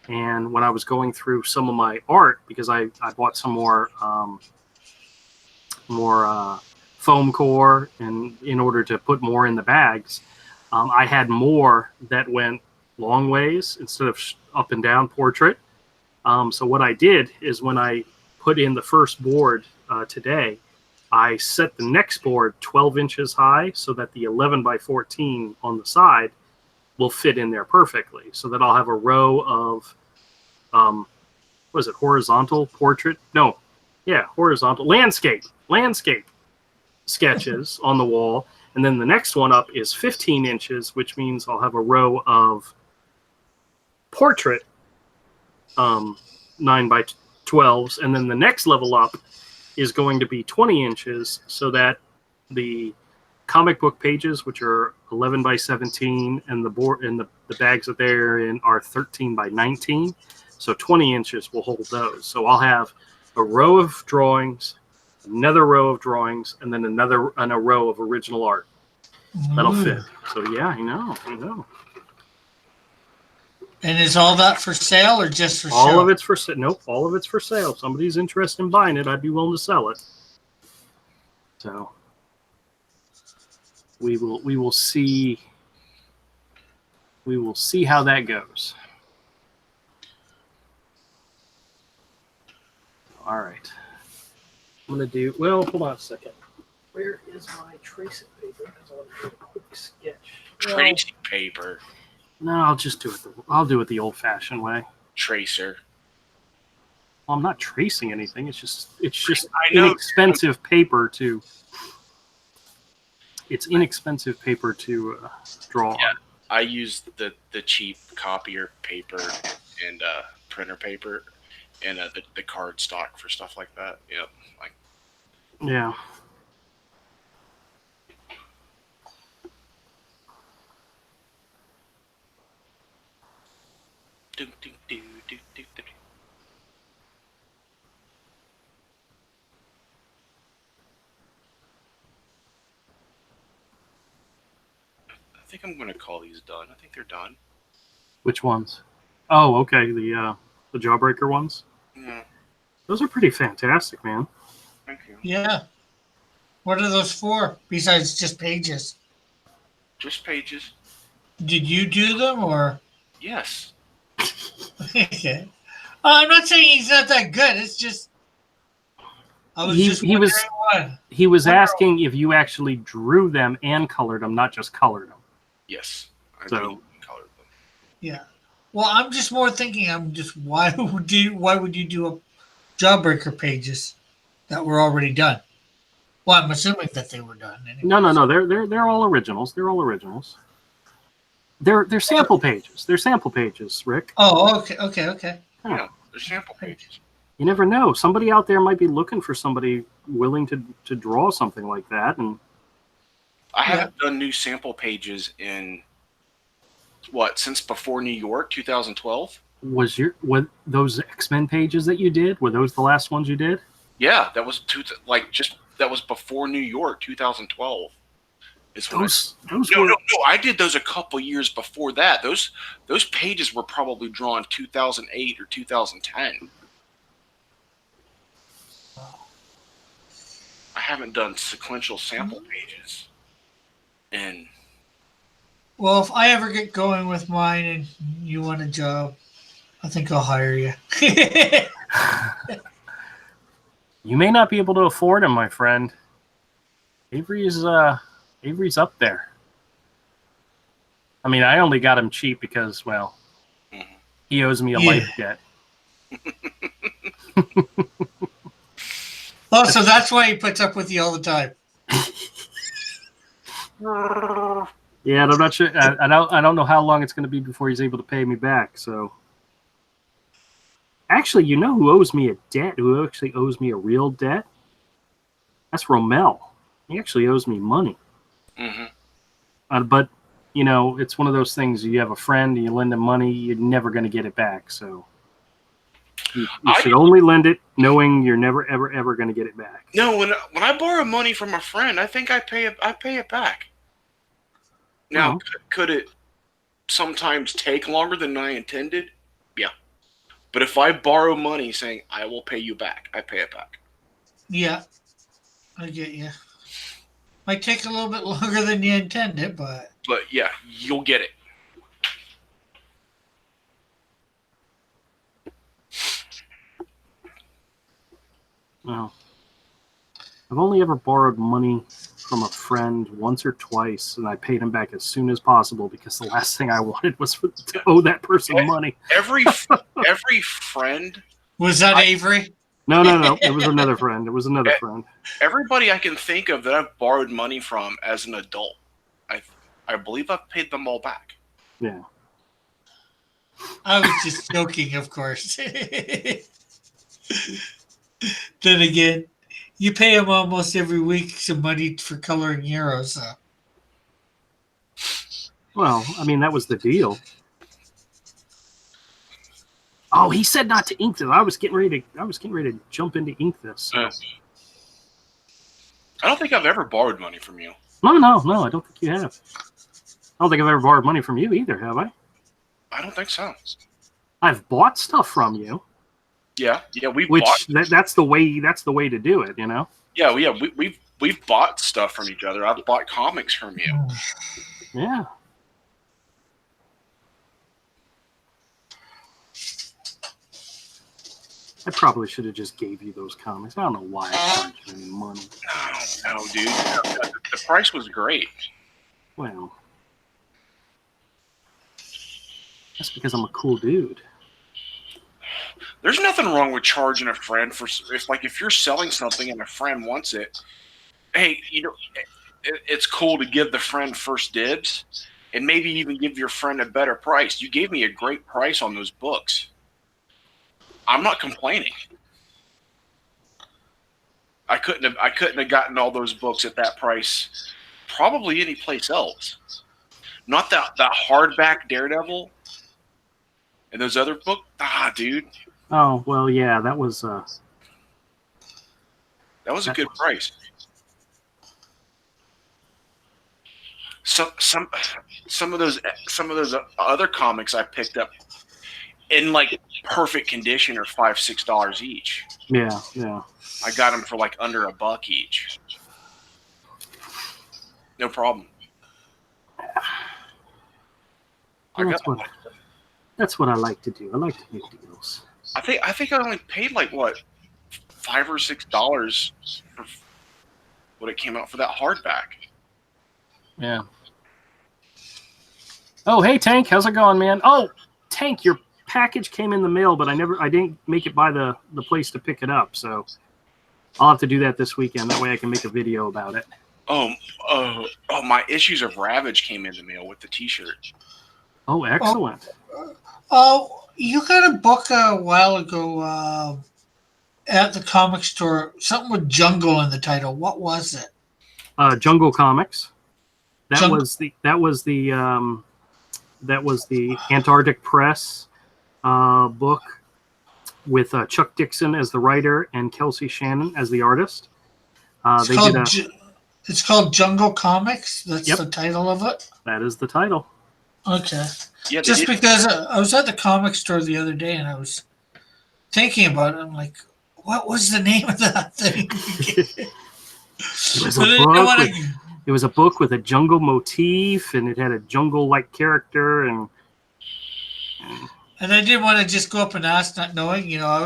And when I was going through some of my art, because I bought some more foam core and in order to put more in the bags, I had more that went long ways instead of up and down portrait. So what I did is when I put in the first board today, I set the next board 12 inches high so that the 11x14 on the side will fit in there perfectly, so that I'll have a row of horizontal portrait? No. Yeah, horizontal landscape sketches on the wall, and then the next one up is 15 inches, which means I'll have a row of portrait 9x12s, and then the next level up is going to be 20 inches, so that the comic book pages, which are 11x17, and the board and the bags that they're in are 13x19, so 20 inches will hold those. So I'll have a row of drawings, another row of drawings, and then a row of original art that'll fit. So yeah, I know. And is all that for sale or just for all show? of it's for sale. Nope, all of it's for sale. If somebody's interested in buying it, I'd be willing to sell it. So we will see how that goes. All right. I'm going to do, well, hold on a second. Where is my tracing paper? Because I want to do a quick sketch. Tracing paper. No, I'll just do it. I'll do it the old-fashioned way. Tracer. Well, I'm not tracing anything. It's just I know. inexpensive paper to. It's inexpensive paper to draw on. I use the cheap copier paper and printer paper and the card stock for stuff like that. Yep. Yeah. Do, do, do, do, do, do. I think I'm going to call these done. I think they're done. Which ones? Oh, okay. The Jawbreaker ones. Yeah. Those are pretty fantastic, man. Thank you. Yeah. What are those for? Besides just pages? Just pages. Did you do them or? Yes. Okay. I'm not saying he's not that good. It's just I was just wondering why. He was asking if you actually drew them and colored them, not just colored them. Yes. I So- do colored them. Yeah. Well, I'm just more thinking. Why would you do a Jawbreaker pages that were already done? Well, I'm assuming that they were done. Anyway. No. They're all originals. They're all originals. They're sample pages. They're sample pages, Rick. Oh, okay. Yeah, they're sample pages. You never know. Somebody out there might be looking for somebody willing to draw something like that, and I haven't done new sample pages in since before New York, 2012. was those X-Men pages that you did? Were those the last ones you did? Yeah, that was that was before New York, 2012. Those No, I did those a couple years before that. Those pages were probably drawn 2008 or 2010. I haven't done sequential sample pages. And Well, if I ever get going with mine and you want a job, I think I'll hire you. You may not be able to afford them, my friend. Avery's up there. I mean, I only got him cheap because, well, he owes me a life debt. Oh, so that's why he puts up with you all the time. Yeah, I'm not sure. I don't know how long it's going to be before he's able to pay me back. So, actually, you know who owes me a debt? Who actually owes me a real debt? That's Romel. He actually owes me money. mm-hmm. But you know, it's one of those things. You have a friend, you lend him money, you're never going to get it back. So, you should only lend it knowing you're never, ever going to get it back. No, when I borrow money from a friend, I think I pay it back. Now, could it sometimes take longer than I intended? Yeah. But if I borrow money saying I will pay you back, I pay it back. Yeah, I get you. Might take a little bit longer than you intended, but yeah, you'll get it. Well, I've only ever borrowed money from a friend once or twice, and I paid him back as soon as possible because the last thing I wanted was to owe that person money. Every friend. was that Avery? No. It was another friend. Everybody I can think of that I've borrowed money from as an adult, I believe I've paid them all back. Yeah. I was just joking, of course. Then again, you pay him almost every week some money for coloring heroes. So. Well, I mean, that was the deal. Oh, he said not to ink this. I was getting ready to jump into ink this. So. I don't think I've ever borrowed money from you. No, I don't think you have. I don't think I've ever borrowed money from you either, have I? I don't think so. I've bought stuff from you. Yeah, that's the way to do it, you know. Yeah, we've bought stuff from each other. I've bought comics from you. Yeah. I probably should have just gave you those comics. I don't know why I charged you any money. No, dude. The price was great. Well, that's because I'm a cool dude. There's nothing wrong with charging a friend for if you're selling something and a friend wants it. Hey, it's cool to give the friend first dibs, and maybe even give your friend a better price. You gave me a great price on those books. I'm not complaining. I couldn't have gotten all those books at that price probably any place else. Not that hardback Daredevil and those other books. Dude. Oh well, yeah, that was a good price. Some of those other comics I picked up in like perfect condition are $5-6 each. Yeah, yeah. I got them for like under $1 each. No problem. That's what I like to do. I like to make deals. I think I only paid like what, $5 or $6 for what it came out for that hardback. Yeah. Oh, hey Tank, how's it going, man? Oh, Tank, your package came in the mail, but I didn't make it by the place to pick it up, so I'll have to do that this weekend. That way I can make a video about it. Oh, my Issues of Ravage came in the mail with the T-shirt. Oh, excellent. You got a book a while ago at the comic store, something with jungle in the title. What was it? Jungle Comics. That was the Antarctic Press book with Chuck Dixon as the writer and Kelsey Shannon as the artist. It's called Jungle Comics. That's the title of it. That is the title. Okay. Yeah, just because I was at the comic store the other day and I was thinking about it. I'm like, what was the name of that thing? It was a book with a jungle motif, and it had a jungle-like character, and I didn't want to just go up and ask, not knowing. I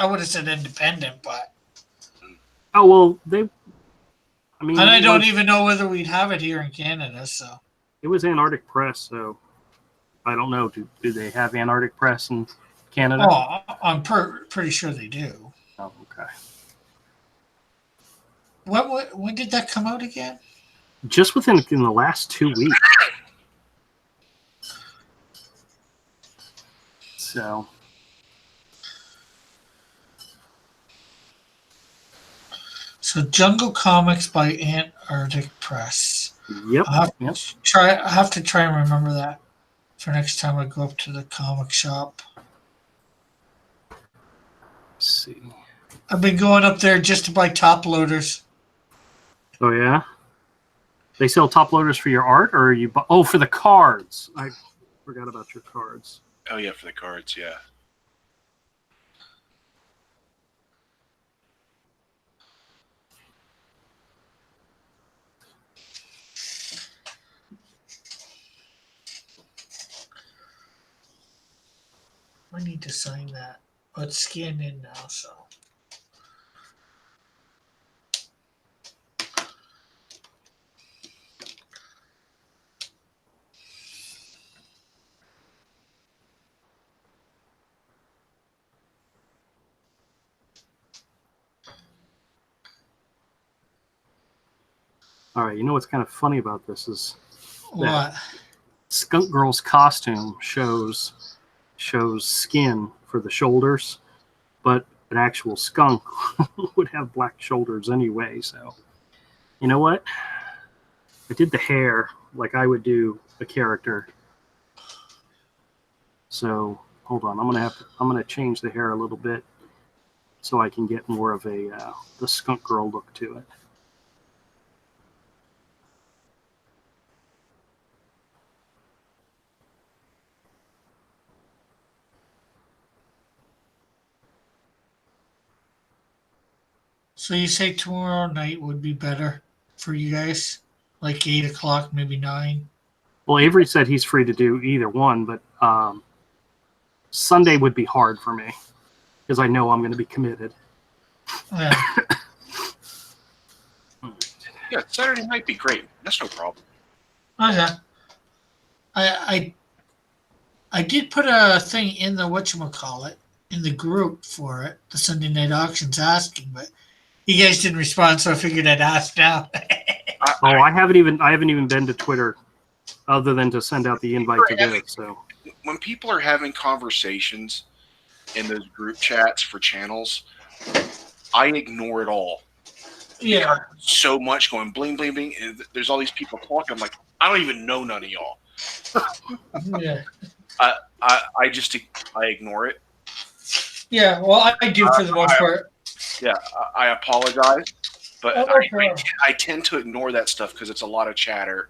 would have said independent, but oh well, and I don't even know whether we'd have it here in Canada. So it was Antarctic Press, so I don't know. Do they have Antarctic Press in Canada? Oh, I'm pretty sure they do. Oh, okay. When did that come out again? Just in the last 2 weeks. So Jungle Comics by Antarctic Press. Yep. I have to try and remember that for next time I go up to the comic shop. Let's see. I've been going up there just to buy top loaders. Oh yeah. They sell top loaders for your art, or for the cards. I forgot about your cards. Oh yeah, for the cards, yeah. I need to sign that. Oh, it's scanned in now, so. All right, you know what's kind of funny about this is what? Skunk Girl's costume shows skin for the shoulders, but an actual skunk would have black shoulders anyway. So, you know what? I did the hair like I would do a character. So hold on, I'm gonna change the hair a little bit so I can get more of the Skunk Girl look to it. So you say tomorrow night would be better for you guys? Like 8 o'clock, maybe 9? Well, Avery said he's free to do either one, but Sunday would be hard for me because I know I'm going to be committed. Yeah. Yeah, Saturday might be great. That's no problem. Okay. I did put a thing in the whatchamacallit in the group for it, the Sunday night auctions, asking, but you guys didn't respond, so I figured I'd ask now. I haven't even been to Twitter, other than to send out the invite to this. So when people are having conversations in those group chats for channels, I ignore it all. Yeah. So much going bling bling bling, and there's all these people talking. I'm like, I don't even know none of y'all. Yeah. I ignore it. Yeah, well, I do for the most part. Yeah, I apologize, but Oh, no I tend to ignore that stuff because it's a lot of chatter.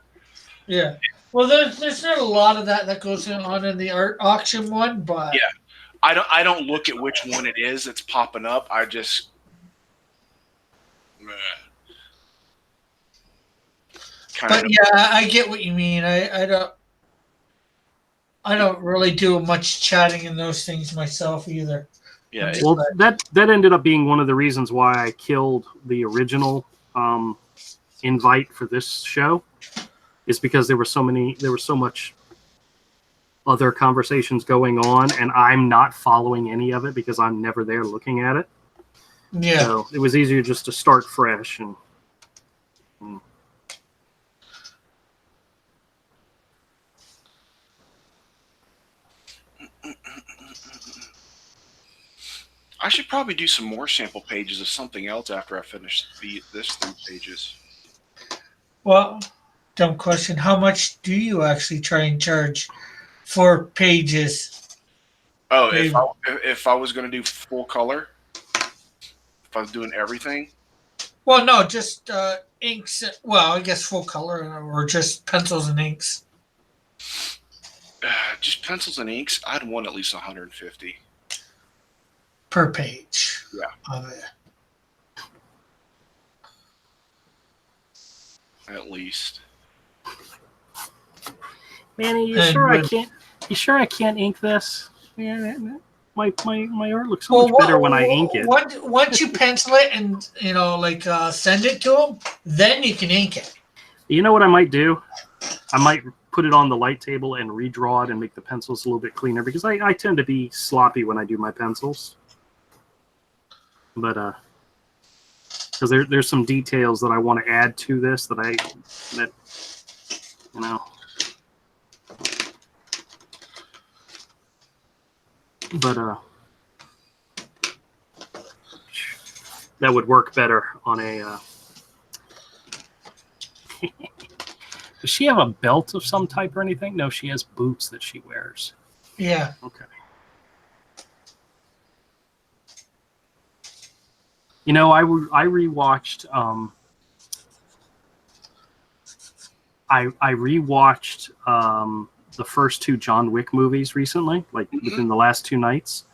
Yeah. Well, there's not a lot of that goes on in the art auction one, but yeah, I don't look at which one it is that's popping up. I just but yeah, I get what you mean. I don't really do much chatting in those things myself either. Yeah. Well, that ended up being one of the reasons why I killed the original invite for this show, is because there was so much other conversations going on, and I'm not following any of it because I'm never there looking at it. Yeah. So it was easier just to start fresh and. I should probably do some more sample pages of something else after I finish this 3 pages. Well, dumb question. How much do you actually try and charge for pages? Oh, if I was going to do full color, if I was doing everything. Well, no, just inks. Well, I guess full color or just pencils and inks. Just pencils and inks, I'd want at least 150 per page. Yeah. Of it. At least. Manny, you sure I can't ink this? Yeah, my art looks so much better when I ink it. Once you pencil it and send it to them, then you can ink it. You know what I might do? I might put it on the light table and redraw it and make the pencils a little bit cleaner, because I tend to be sloppy when I do my pencils. But because there's some details that I want to add to this that but that would work better on a. Does she have a belt of some type or anything? No, she has boots that she wears. Yeah. Okay. You know, I rewatched. I rewatched the first 2 John Wick movies recently, like within the last 2 nights,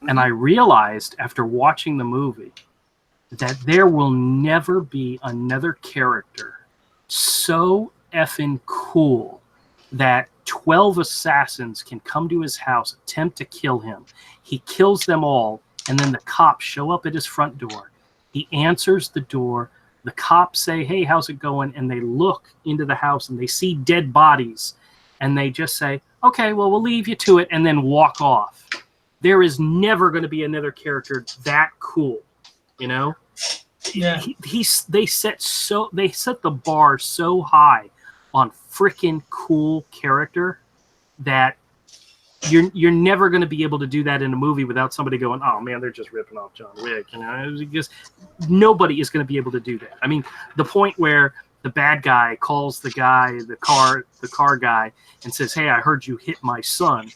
and I realized after watching the movie that there will never be another character so effing cool that 12 assassins can come to his house, attempt to kill him. He kills them all, and then the cops show up at his front door. He answers the door. The cops say, "Hey, how's it going?" And they look into the house and they see dead bodies, and they just say, "Okay, well, we'll leave you to it," and then walk off. There is never going to be another character that cool, you know? Yeah. They set the bar so high on freaking cool character that you're never going to be able to do that in a movie without somebody going, "Oh man, they're just ripping off John Wick." You know, because nobody is going to be able to do that. I mean, the point where the bad guy calls the car guy, and says, "Hey, I heard you hit my son.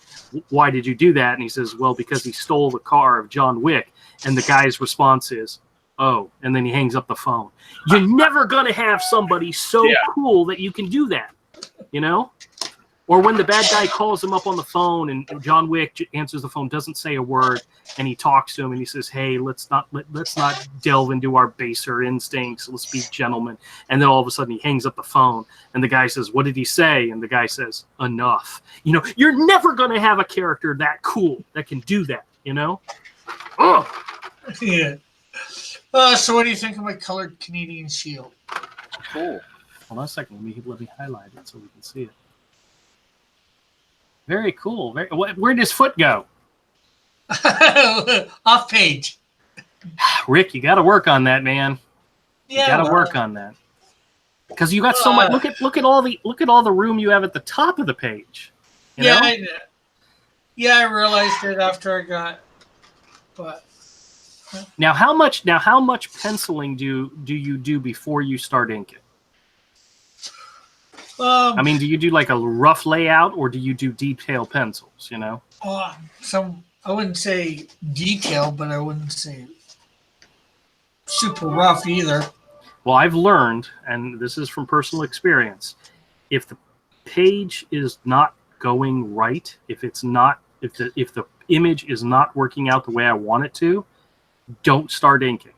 Why did you do that?" And he says, "Well, because he stole the car of John Wick." And the guy's response is, "Oh," and then he hangs up the phone. You're never going to have somebody so cool that you can do that, you know? Or when the bad guy calls him up on the phone and John Wick answers the phone, doesn't say a word, and he talks to him and he says, "Hey, let's not delve into our baser instincts. Let's be gentlemen." And then all of a sudden he hangs up the phone and the guy says, "What did he say?" And the guy says, "Enough." You know, you're never going to have a character that cool that can do that, you know? Oh. Yeah. So what do you think of my colored Canadian shield? Cool. Hold on a second. Let me highlight it so we can see it. Very cool. Where does foot go? Off page. Rick, you got to work on that, man. You Yeah, got to well, work on that because you got so much. Look at all the room you have at the top of the page. You know? I realized it after I got, but Now how much penciling do you do before you start inking? I mean, do you do like a rough layout or do you do detail pencils? You know? some I wouldn't say detail, but I wouldn't say super rough either. Well, I've learned, and this is from personal experience, if the page is not going right, if the image is not working out the way I want it to, don't start inking.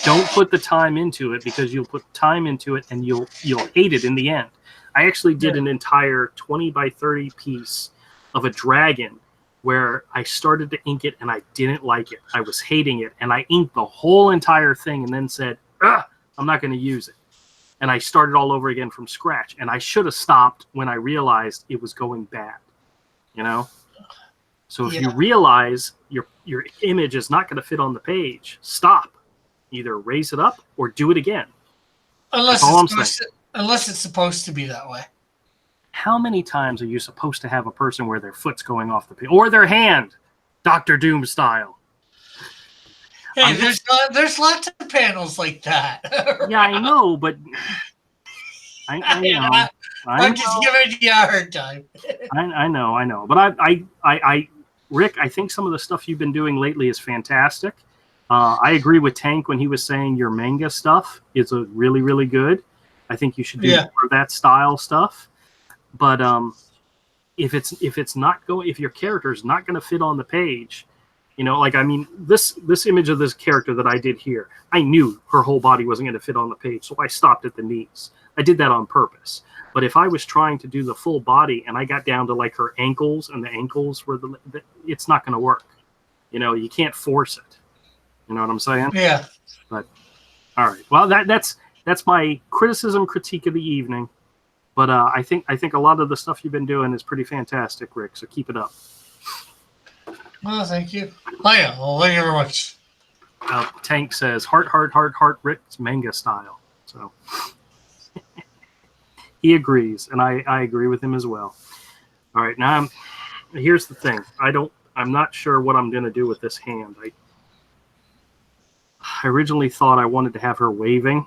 Don't put the time into it because you'll put time into it and you'll hate it in the end. I actually did an entire 20 by 30 piece of a dragon where I started to ink it and I didn't like it. I was hating it and I inked the whole entire thing and then said, I'm not going to use it. And I started all over again from scratch. And I should have stopped when I realized it was going bad. You know? So if you realize your image is not going to fit on the page, stop. Either raise it up or do it again. Unless it's supposed to be that way. How many times are you supposed to have a person where their foot's going off the page or their hand, Dr. Doom style? Hey, there's lots of panels like that. Yeah, I know, but I know. I'm just giving you a hard time. I know. But I Rick, I think some of the stuff you've been doing lately is fantastic. I agree with Tank when he was saying your manga stuff is a really, really good. I think you should do more of that style stuff. But if your character is not going to fit on the page, you know, like, I mean, this image of this character that I did here, I knew her whole body wasn't going to fit on the page, so I stopped at the knees. I did that on purpose. But if I was trying to do the full body and I got down to like her ankles and the ankles were it's not going to work. You know, you can't force it. You know what I'm saying? Yeah. But all right. Well, that's my critique of the evening. But I think a lot of the stuff you've been doing is pretty fantastic, Rick. So keep it up. Well, thank you. Oh yeah. Well, thank you very much. Tank says heart, Rick's manga style. So he agrees, and I agree with him as well. All right, now here's the thing. I'm not sure what I'm going to do with this hand. I originally thought I wanted to have her waving.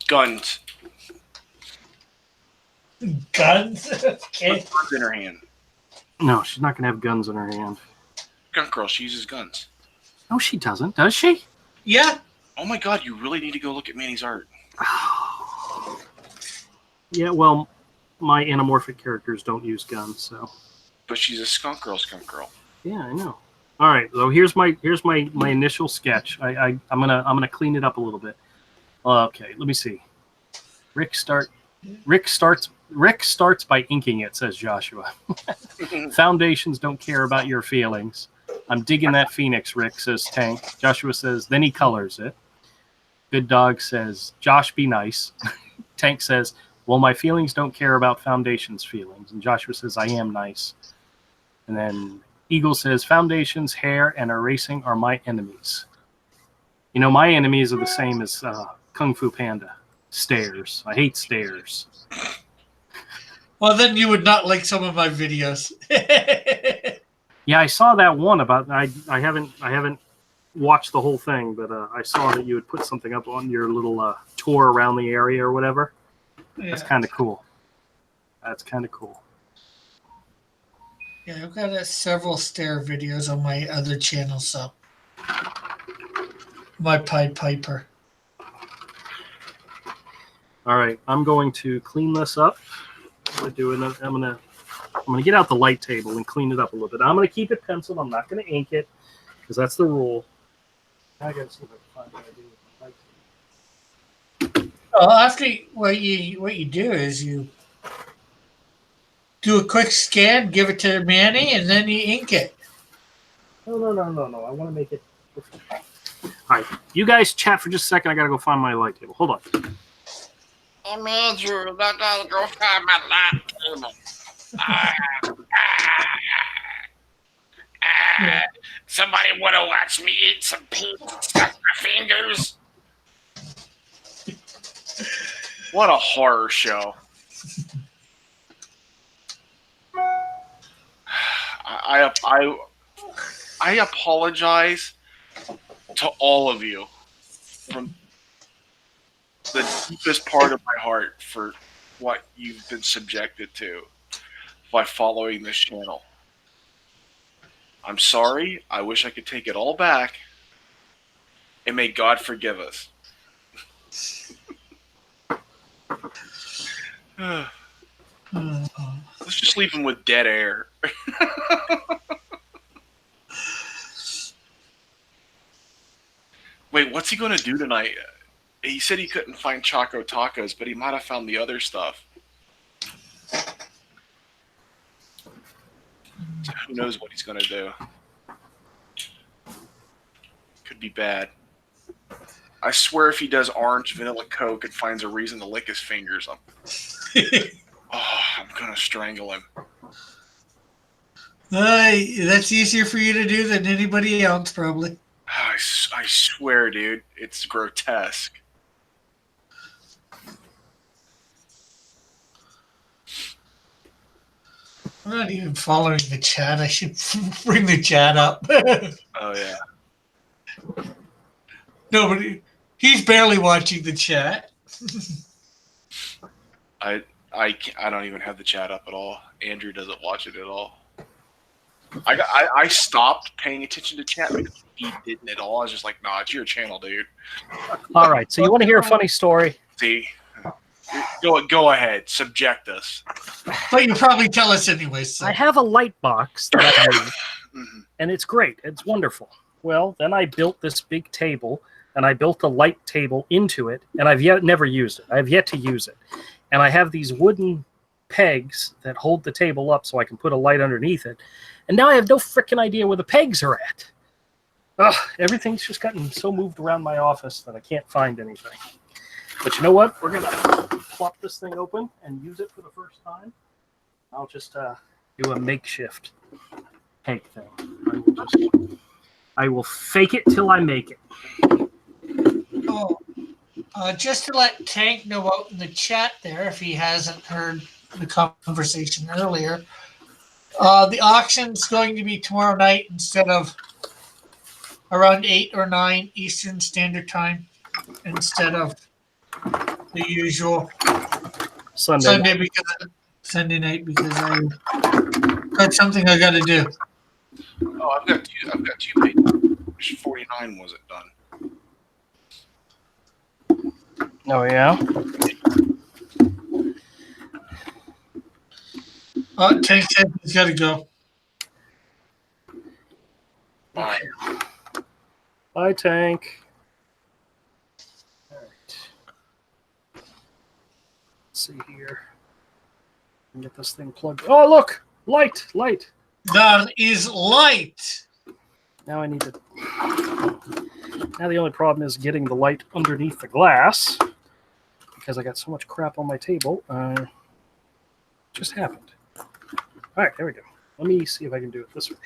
Guns. Guns? Okay. Guns in her hand. No, she's not going to have guns in her hand. Gun girl, she uses guns. No, she doesn't. Does she? Yeah. Oh my god, you really need to go look at Manny's art. Yeah, well, my anamorphic characters don't use guns, so. But she's a skunk girl. Yeah, I know. All right, so here's my initial sketch. I'm gonna clean it up a little bit. Okay, let me see. Rick starts by inking it, says Joshua. Foundations don't care about your feelings. I'm digging that Phoenix, Rick, says Tank. Joshua says, then he colors it. Good Dog says, Josh, be nice. Tank says, well, my feelings don't care about Foundation's feelings. And Joshua says, I am nice. And then Eagle says, Foundation's hair and erasing are my enemies. You know, my enemies are the same as Kung Fu Panda. Stairs. I hate stairs. Well, then you would not like some of my videos. Yeah, I saw that one about. I haven't watched the whole thing, but I saw that you would put something up on your little tour around the area or whatever. Yeah. That's kind of cool. Yeah, I've got several stair videos on my other channel, so my Pied Piper. All right, I'm going to clean this up. I'm gonna get out the light table and clean it up a little bit. I'm gonna keep it penciled. I'm not gonna ink it because that's the rule. I gotta see if I can find what I do with the light table. Well, after what you do is you do a quick scan, give it to Manny, and then you ink it. No. I want to make it. All right, you guys chat for just a second. I gotta go find my light table. Hold on. Hey, Andrew, I gotta go find my light table. Somebody want to watch me eat some pizza and stuff my fingers? What a horror show. I apologize to all of you from the deepest part of my heart for what you've been subjected to by following this channel. I'm sorry. I wish I could take it all back. And may God forgive us. Let's just leave him with dead air. Wait, what's he going to do tonight? He said he couldn't find Choco Tacos, but he might have found the other stuff. So who knows what he's going to do? Could be bad. I swear if he does orange vanilla Coke and finds a reason to lick his fingers, I'm going to strangle him. That's easier for you to do than anybody else, probably. I swear, dude, it's grotesque. I'm not even following the chat. I should bring the chat up. Oh, yeah. Nobody. He's barely watching the chat. I don't even have the chat up at all. Andrew doesn't watch it at all. I stopped paying attention to chat because he didn't at all. I was just like, nah, it's your channel, dude. All right. So you want to hear a funny story? See, go ahead, subject us. But you probably tell us anyway. So. I have a light box that I made, Mhm. and it's great. It's wonderful. Well, then I built this big table, and I built a light table into it, and I've never used it. I have yet to use it. And I have these wooden pegs that hold the table up so I can put a light underneath it. And now I have no freaking idea where the pegs are at. Ugh, everything's just gotten so moved around my office that I can't find anything. But you know what? We're going to plop this thing open and use it for the first time. I'll just do a makeshift peg thing. I will fake it till I make it. Oh, just to let Tank know out in the chat there, if he hasn't heard the conversation earlier, the auction's going to be tomorrow night instead of around 8 or 9 Eastern Standard Time, instead of the usual Sunday night because I got something I got to do. Oh, I've got two pages. 49 wasn't done. Oh, yeah? Tank said he's got to go. Bye. Bye, Tank. All right. Let's see here. Get this thing plugged. Oh, look! Light! Light! That is light. Now I need to... Now the only problem is getting the light underneath the glass because I got so much crap on my table. Just happened. All right, there we go. Let me see if I can do it this way.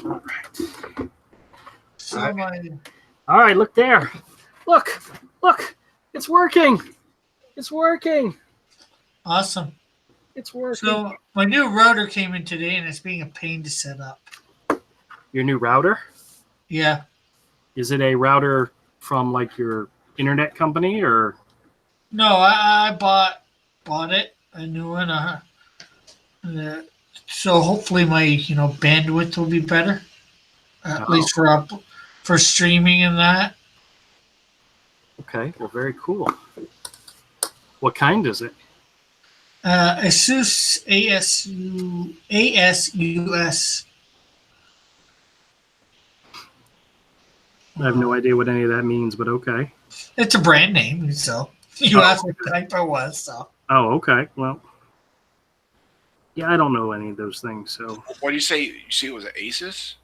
All right. So All right, look there. Look. It's working. It's working. Awesome. It's working. So my new router came in today, and it's being a pain to set up. Your new router? Yeah. Is it a router from like your internet company or? No, I bought it, a new one. So hopefully my bandwidth will be better, at least for streaming and that. Okay, well, very cool. What kind is it? Asus ASUS. I have no idea what any of that means, but okay. It's a brand name, so you asked what type it was. So. Oh, okay. Well, yeah, I don't know any of those things. So. What do you say? You see, it was an Asus.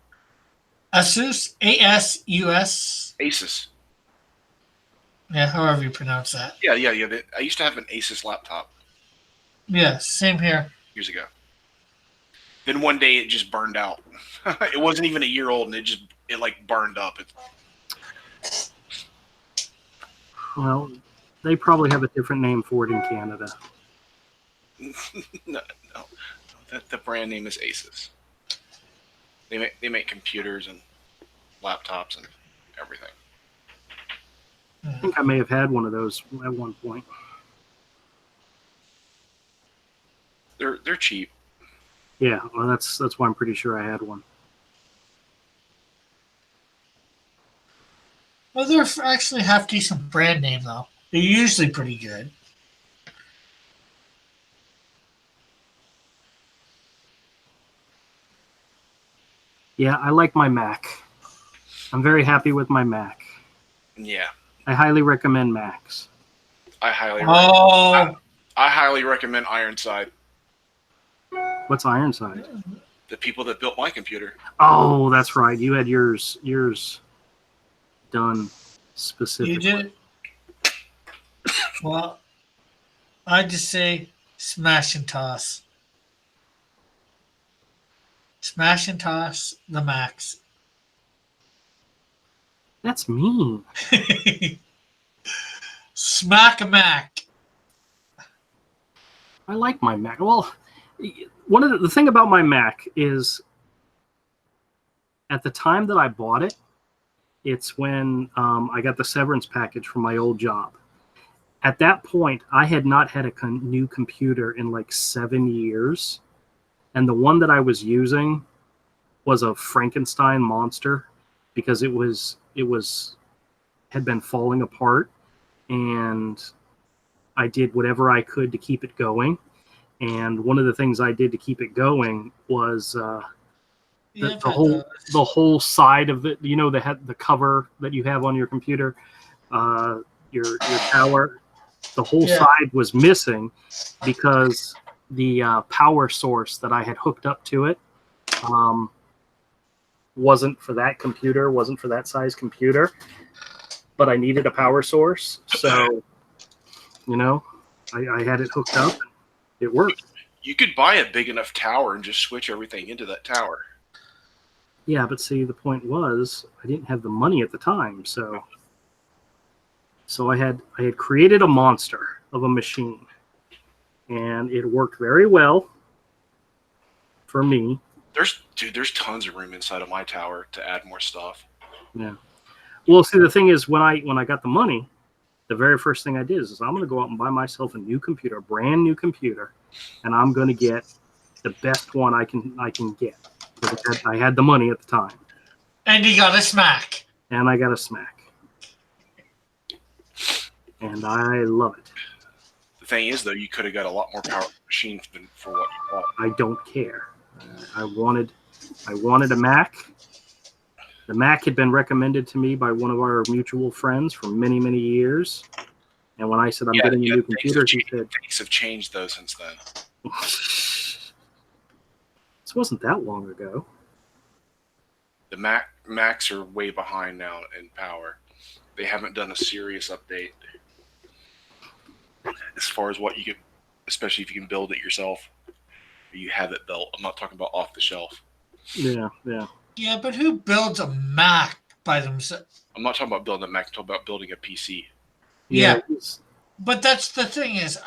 Asus ASUS. Asus. Yeah, however you pronounce that. Yeah. I used to have an Asus laptop Yeah, same here. years ago. Then one day it just burned out. It wasn't even a year old, and it like burned up. Well, they probably have a different name for it in Canada. No. The brand name is Asus. They make computers and laptops and everything. I think I may have had one of those at one point. They're cheap. Yeah, well, that's why I'm pretty sure I had one. Well, they're actually half decent brand name though. They're usually pretty good. Yeah, I like my Mac. I'm very happy with my Mac. Yeah, I highly recommend Macs. I highly recommend Ironside. What's Ironside? The people that built my computer. Oh, that's right. You had yours done specifically. You did? Well, I just say smash and toss. Smash and toss the Macs. That's mean. Smack a Mac. I like my Mac. Well, one of the thing about my Mac is at the time that I bought it, it's when I got the severance package from my old job. At that point, I had not had a new computer in like 7 years. And the one that I was using was a Frankenstein monster because it had been falling apart, and I did whatever I could to keep it going. And one of the things I did to keep it going was the whole side of it. You know, the cover that you have on your computer, your tower. The whole side was missing because the power source that I had hooked up to it wasn't for that computer, wasn't for that size computer, but I needed a power source. So, you know, I had it hooked up. It worked. You could buy a big enough tower and just switch everything into that tower. Yeah, but see, the point was I didn't have the money at the time, so I had created a monster of a machine, and it worked very well for me. There's tons of room inside of my tower to add more stuff. Yeah. Well, see, the thing is, when I got the money, the very first thing I did is I'm going to go out and buy myself a new computer, a brand new computer, and I'm going to get the best one I can get. Because I had the money at the time. And you got a smack. And I got a smack. And I love it. The thing is, though, you could have got a lot more powerful machine for what you bought. I don't care. I wanted a Mac. The Mac had been recommended to me by one of our mutual friends for many, many years. And when I said I'm getting a new computer, he said, things have changed though since then. This wasn't that long ago. The Macs are way behind now in power. They haven't done a serious update as far as what you can, especially if you can build it yourself. Or you have it built. I'm not talking about off the shelf. Yeah. Yeah, but who builds a Mac by themselves? I'm not talking about building a Mac. I'm talking about building a PC. Yeah. But that's the thing is,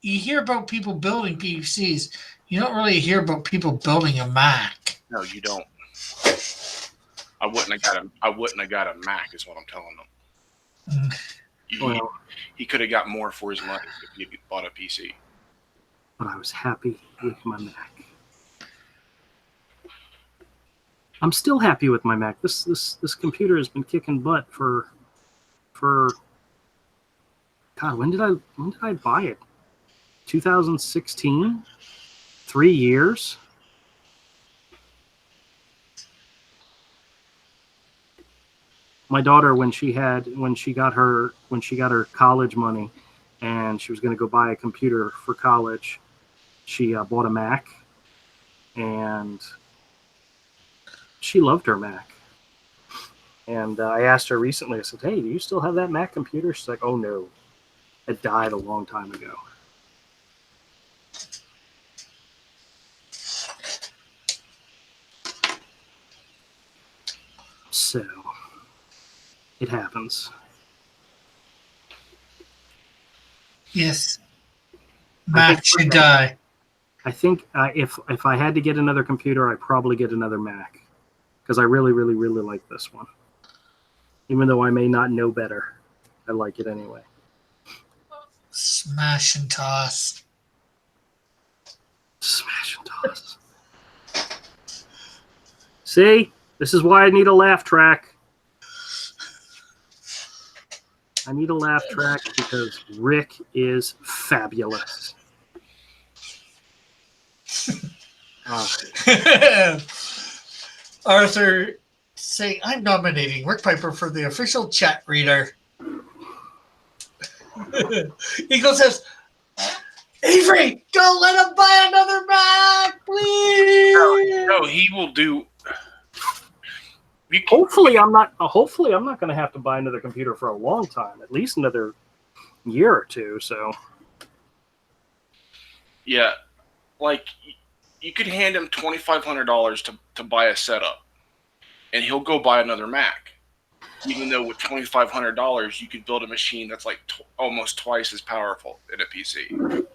you hear about people building PCs. You don't really hear about people building a Mac. No, you don't. I wouldn't have got a Mac, is what I'm telling them. He could have got more for his money if he bought a PC. But I was happy with my Mac. I'm still happy with my Mac. This computer has been kicking butt for God, when did I buy it? 2016? 3 years? My daughter, when she got her college money and she was going to go buy a computer for college, she bought a Mac, and she loved her Mac. And I asked her recently, I said, "Hey, do you still have that Mac computer?" She's like, "Oh no, it died a long time ago." So, it happens. Yes. Mac should die. I think if I had to get another computer, I'd probably get another Mac. Because I really, really, really like this one. Even though I may not know better, I like it anyway. Smash and toss. Smash and toss. See? This is why I need a laugh track. I need a laugh track because Rick is fabulous. Arthur saying, I'm nominating Rick Piper for the official chat reader. Eagle says, Avery, don't let him buy another Mac, please. No, he will do. Hopefully, I'm not going to have to buy another computer for a long time. At least another year or two. So, yeah, like you could hand him $2,500 to buy a setup, and he'll go buy another Mac. Even though with $2,500 you could build a machine that's like almost twice as powerful in a PC.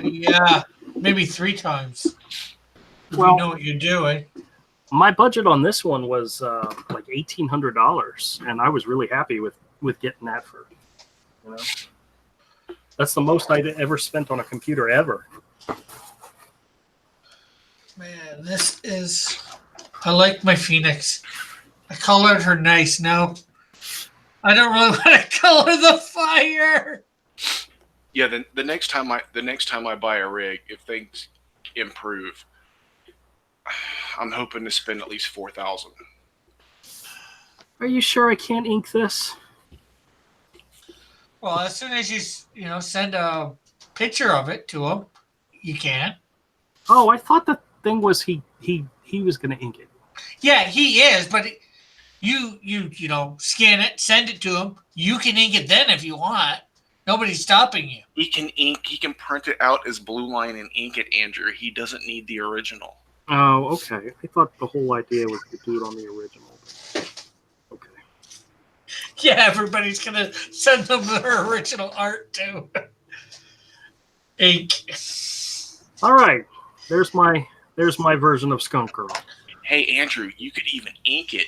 Yeah, maybe 3 times. Well, you know what you're doing. My budget on this one was like $1,800, and I was really happy with getting that for. That's the most I'd ever spent on a computer ever. Man, this is. I like my Phoenix. I colored her nice. Now, I don't really want to color the fire. Yeah, the next time I buy a rig, if things improve, I'm hoping to spend at least $4,000. Are you sure I can't ink this? Well, as soon as you send a picture of it to him, you can. Oh, I thought the thing was he was going to ink it. Yeah, he is, but you scan it, send it to him. You can ink it then if you want. Nobody's stopping you. He can print it out as blue line and ink it, Andrew. He doesn't need the original. Oh, okay. I thought the whole idea was to do it on the original. Okay. Yeah, everybody's gonna send them their original art too. Ink. All right. There's my version of Skunk Girl. Hey, Andrew, you could even ink it,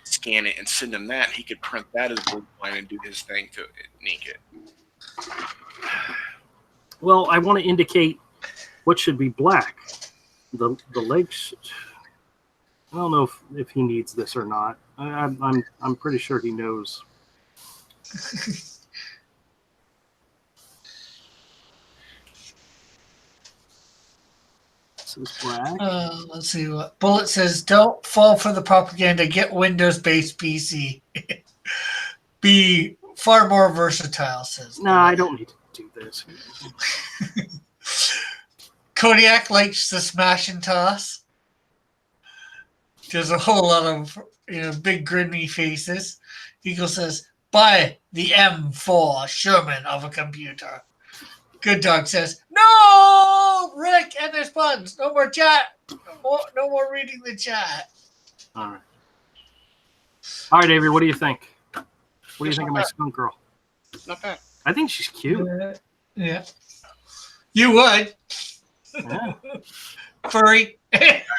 scan it, and send him that. He could print that as blue line and do his thing to ink it. Well, I want to indicate what should be black. The legs. I don't know if he needs this or not. I'm pretty sure he knows. This is black. Let's see what Bullet says. Don't fall for the propaganda. Get Windows-based PC. Be far more versatile. Says. No, I don't need to do this. Kodiak likes the smash and toss. There's a whole lot of big grinny faces. Eagle says, buy the M4 Sherman of a computer. Good Dog says, no, Rick, and there's puns. No more chat. No more reading the chat. All right, Avery, what do you think? What do you think of my Skunk Girl? Not bad. I think she's cute. Yeah. You would. Yeah. Furry.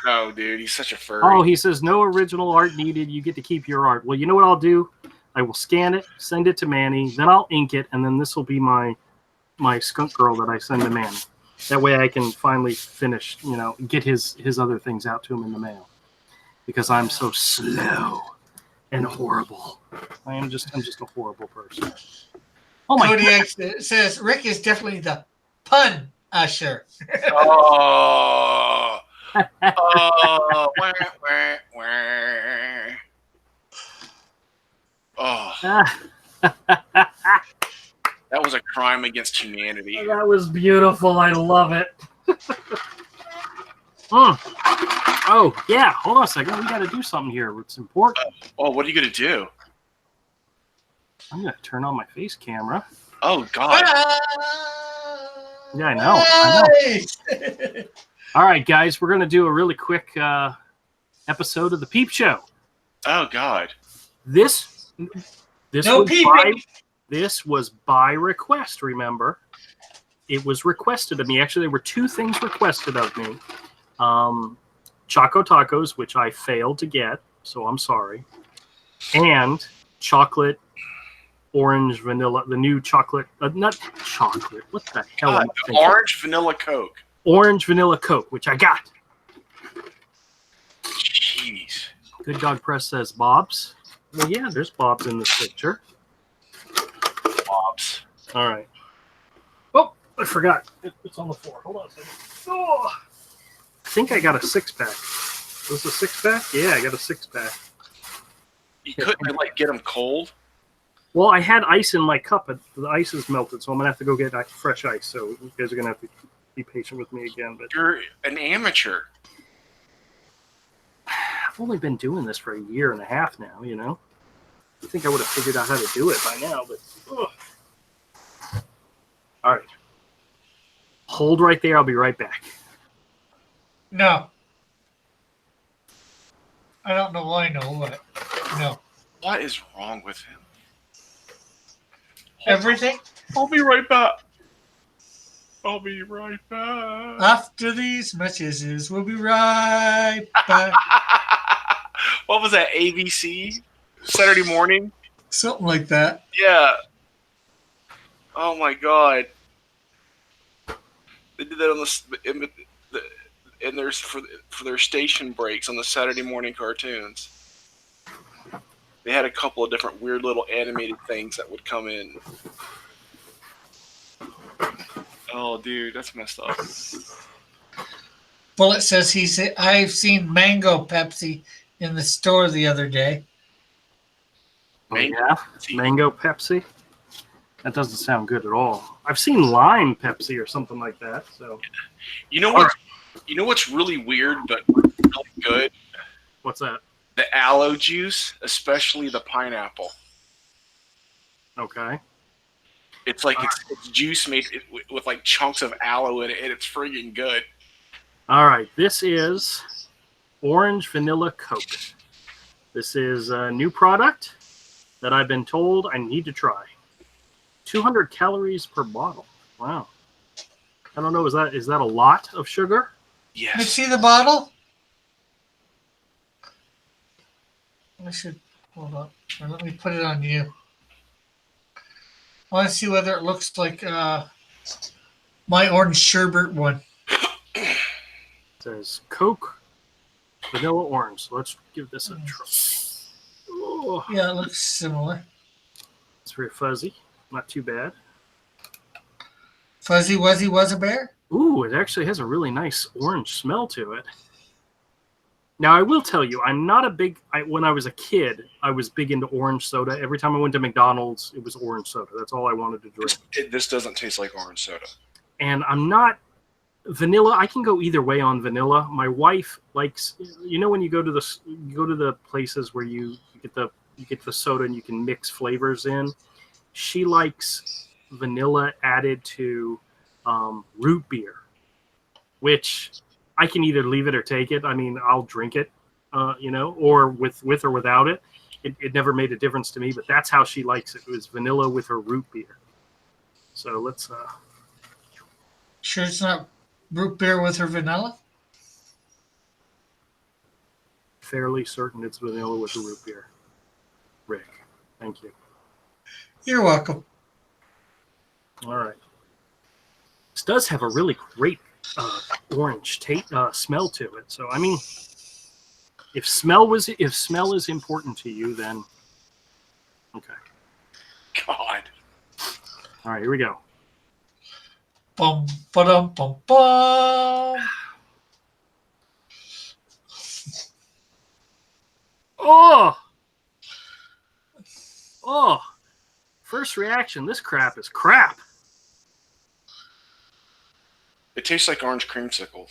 No, dude, he's such a furry. Oh, he says no original art needed. You get to keep your art. Well, you know what I'll do? I will scan it, send it to Manny, then I'll ink it, and then this will be my Skunk Girl that I send to Manny. That way I can finally finish, get his other things out to him in the mail. Because I'm so slow and horrible. I'm just a horrible person. Oh my Kodiak says Rick is definitely the pun usher. Oh. Oh. Wah, wah, wah. Oh. That was a crime against humanity. That was beautiful. I love it. Oh, yeah. Hold on a second. We got to do something here. It's important. Oh, what are you going to do? I'm going to turn on my face camera. Oh, God. Yeah, I know. All right, guys. We're going to do a really quick episode of The Peep Show. Oh God. This No was peeping. this was by request. Remember, it was requested of me. Actually, there were two things requested of me: Choco Tacos, which I failed to get, so I'm sorry, and chocolate, orange, vanilla, the new chocolate, not chocolate. What the hell am I thinking? Orange vanilla Coke. Orange vanilla Coke, which I got. Jeez. Good Dog Press says Bob's. Well, yeah, there's Bob's in this picture. Bob's. All right. Oh, I forgot. It's on the floor. Hold on a second. Oh, I think I got a 6-pack. Was this a 6-pack? Yeah, I got a 6-pack. You couldn't like get them cold. Well, I had ice in my cup, but the ice is melted, so I'm gonna have to go get fresh ice. So you guys are gonna have to be patient with me again. But You're an amateur. I've only been doing this for a year and a half now. You know, I think I would have figured out how to do it by now. But all right, hold right there. I'll be right back. No. I don't know why. No, what? No. What is wrong with him? Everything? I'll be right back. I'll be right back. After these messages, we'll be right back. What was that? ABC? Saturday morning? Something like that. Yeah. Oh my God. They did that on in their for their station breaks on the Saturday morning cartoons. They had a couple of different weird little animated things that would come in. Oh, dude, that's messed up. Bullet says I've seen mango Pepsi in the store the other day. Oh, yeah, Pepsi. mango Pepsi. That doesn't sound good at all. I've seen lime Pepsi or something like that. So, You know what? You know what's really weird but really good? what's that? The aloe juice, especially the pineapple. Okay. It's like it's juice made with like chunks of aloe in it, and it's friggin' good. All right. This is Orange Vanilla Coke. This is a new product that I've been told I need to try. 200 calories per bottle. Wow. I don't know. Is that a lot of sugar? Yes. Can you see the bottle? I should hold on. Or let me put it on you. I want to see whether it looks like my orange sherbet one. It says Coke Vanilla Orange. So let's give this a try. Oh, Yeah, it looks similar. it's very fuzzy. Not too bad. Fuzzy Wuzzy was a bear? Ooh, it actually has a really nice orange smell to it. Now, I will tell you, I'm not a big... when I was a kid, I was big into orange soda. Every time I went to McDonald's, it was orange soda. That's all I wanted to drink. This doesn't taste like orange soda. And I'm not... Vanilla, I can go either way on vanilla. My wife likes... You know when you go to the places where you get the soda and you can mix flavors in? She likes vanilla added to root beer, which... I can either leave it or take it. I mean, I'll drink it, or with or without it. It never made a difference to me, but that's how she likes it. It was vanilla with her root beer. So let's... Sure it's not root beer with her vanilla? fairly certain it's vanilla with her root beer. Rick, thank you. You're welcome. All right. This does have a really great orange smell to it. So I mean, if smell is important to you, then okay. God. All right, here we go. Bum ba-dum bum bum. Oh! First reaction, this crap is crap. It tastes like orange creamsicles.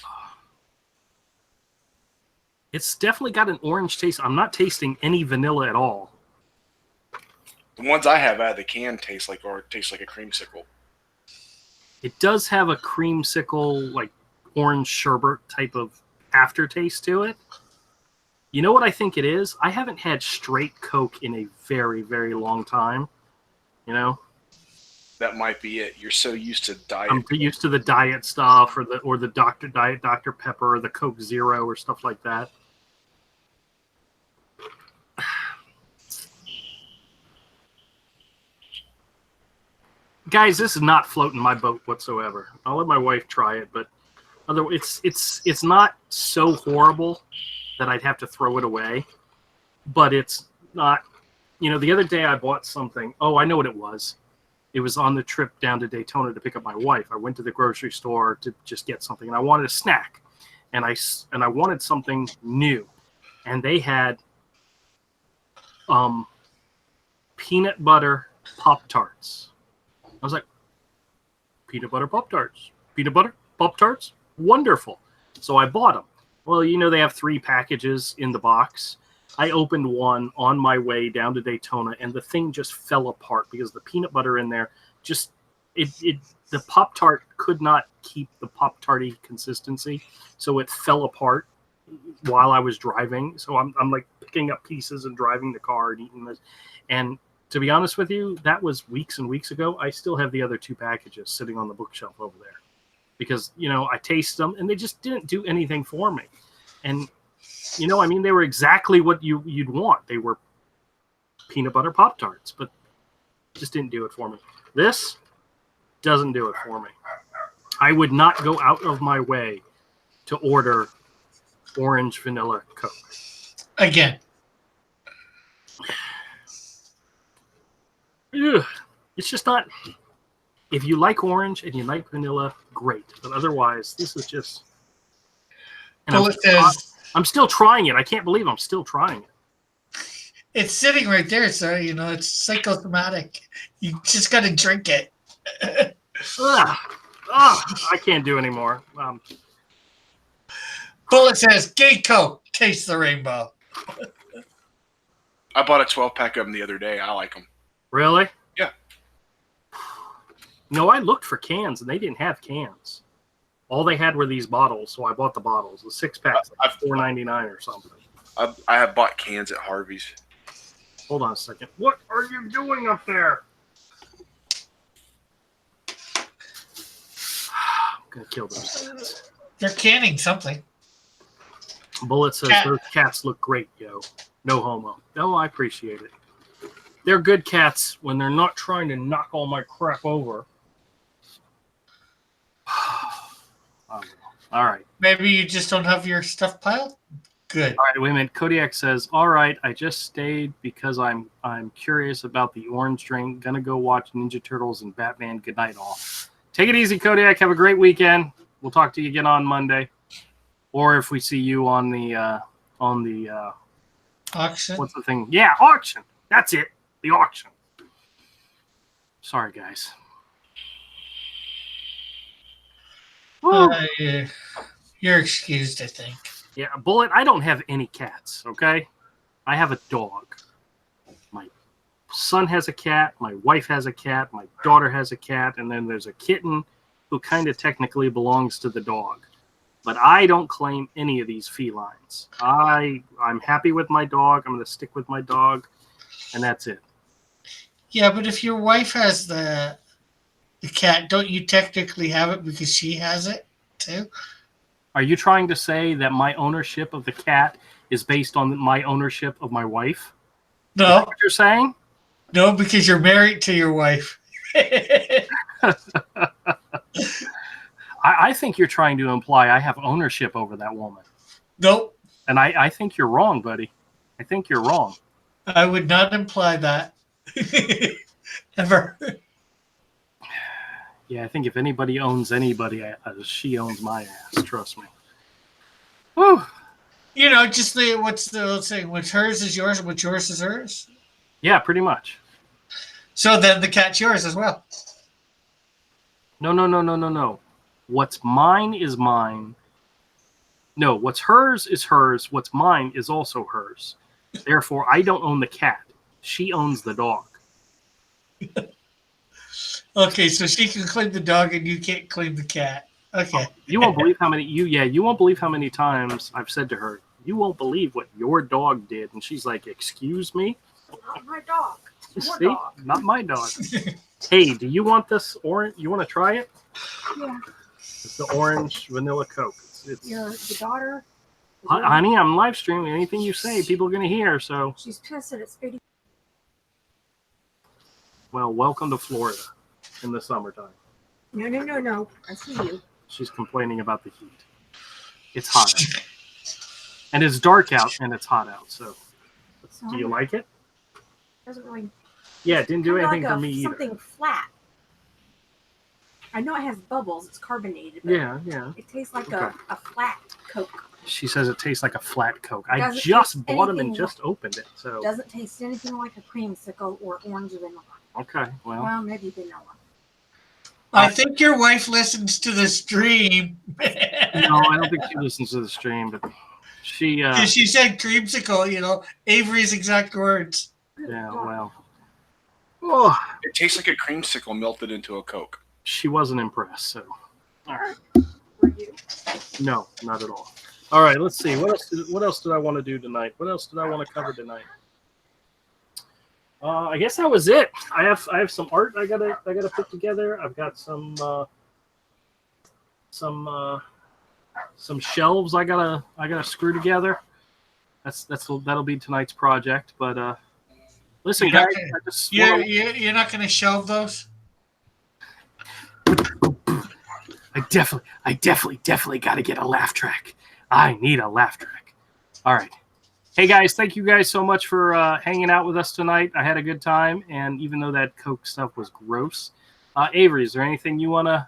It's definitely got an orange taste. I'm not tasting any vanilla at all. The ones I have out of the can taste like a creamsicle. It does have a creamsicle, like orange sherbet type of aftertaste to it. You know what I think it is? I haven't had straight Coke in a very, very long time. You know? That might be it. You're so used to diet. I'm used to the diet stuff or the Diet Dr. Pepper or the Coke Zero or stuff like that. Guys, this is not floating my boat whatsoever. I'll let my wife try it, but it's not so horrible that I'd have to throw it away. But it's not, the other day I bought something. Oh, I know what it was. It was on the trip down to Daytona to pick up my wife. I went to the grocery store to just get something, and I wanted a snack, and I wanted something new, and they had peanut butter Pop-Tarts. I was like, peanut butter Pop-Tarts, peanut butter Pop-Tarts, wonderful. So I bought them. Well, they have 3 packages in the box. I opened one on my way down to Daytona, and the thing just fell apart because the peanut butter in there the Pop-Tart could not keep the Pop-Tarty consistency, so it fell apart while I was driving. So I'm like picking up pieces and driving the car and eating this. And to be honest with you, that was weeks and weeks ago. I still have the other 2 packages sitting on the bookshelf over there because, I taste them and they just didn't do anything for me. And, they were exactly what you'd want. They were peanut butter Pop-Tarts, but just didn't do it for me. This doesn't do it for me. I would not go out of my way to order orange vanilla Coke. Again. Ugh. It's just not. If you like orange and you like vanilla, great. But otherwise, this is just. And I'm still trying it. I can't believe I'm still trying it. It's sitting right there, so it's psychosomatic. You just got to drink it. I can't do anymore. Bullet says, "Gay Coke, taste the rainbow." I bought a 12-pack of them the other day. I like them. Really? Yeah. I looked for cans, and they didn't have cans. All they had were these bottles, so I bought the bottles. The 6-packs, like $4.99 or something. I have bought cans at Harvey's. Hold on a second. What are you doing up there? I'm going to kill those cats. They're canning something. Bullet says, those cats look great, yo. No homo. Oh, I appreciate it. They're good cats when they're not trying to knock all my crap over. All right. Maybe you just don't have your stuff piled? Good. All right, wait a minute. Kodiak says, all right, I just stayed because I'm curious about the orange drink. Gonna go watch Ninja Turtles and Batman. Good night, all. Take it easy, Kodiak. Have a great weekend. We'll talk to you again on Monday. Or if we see you on the auction. What's the thing? Yeah, auction. That's it. The auction. Sorry, guys. You're excused, I think. Yeah, Bullet, I don't have any cats, okay? I have a dog. My son has a cat, my wife has a cat, my daughter has a cat, and then there's a kitten who kind of technically belongs to the dog. But I don't claim any of these felines. I'm happy with my dog. I'm going to stick with my dog, and that's it. Yeah, but if your wife has the cat, don't you technically have it because she has it too? Are you trying to say that my ownership of the cat is based on my ownership of my wife? No. Is that what you're saying? No, because you're married to your wife. I think you're trying to imply I have ownership over that woman. Nope. And I think you're wrong, buddy. I think you're wrong. I would not imply that. Ever. Yeah, I think if anybody owns anybody, she owns my ass. Trust me. Whew. Just what's the old saying? What's hers is yours, what's yours is hers? Yeah, pretty much. So then the cat's yours as well. No. What's mine is mine. No, what's hers is hers. What's mine is also hers. Therefore, I don't own the cat. She owns the dog. Okay, so she can claim the dog and you can't claim the cat. Okay. You won't believe how many you won't believe how many times I've said to her, you won't believe what your dog did. And she's like, excuse me? Not my dog. Your See? dog. Not my dog. Hey, do you want this orange? You want to try it? Yeah. It's the orange vanilla Coke. It's Your daughter. honey, I'm live streaming. Anything you say, people are going to hear. So, She's pissed that it's 80. well, welcome to Florida in the summertime. No. I see you. She's complaining about the heat. It's hot out. And it's dark out and it's hot out. So, do you like it? Doesn't really. Yeah, it didn't do kinda anything like for me either. Something flat. I know it has bubbles. It's carbonated. But Yeah. It tastes like Okay. a flat Coke. She says it tastes like a flat Coke. I Doesn't just taste bought them and anything just opened it. So, Doesn't taste anything like a creamsicle or orange vanilla. okay. Well, Well, maybe vanilla. I think your wife listens to the stream. no, I don't think she listens to the stream, but she, Because she said creamsicle, Avery's exact words. yeah, well. Oh, It tastes like a creamsicle melted into a Coke. she wasn't impressed. So, all right. For you. No, not at all. All right, let's see. What else did I want to do tonight? What else did I want to cover tonight? I guess that was it. I have some art I gotta put together. I've got some shelves I gotta screw together. That'll be tonight's project. But listen, You're guys, not I just You're not going to shelve those? I definitely got to get a laugh track. I need a laugh track. All right. Hey, guys, thank you guys so much for hanging out with us tonight. I had a good time, and even though that Coke stuff was gross. Avery, is there anything you wanna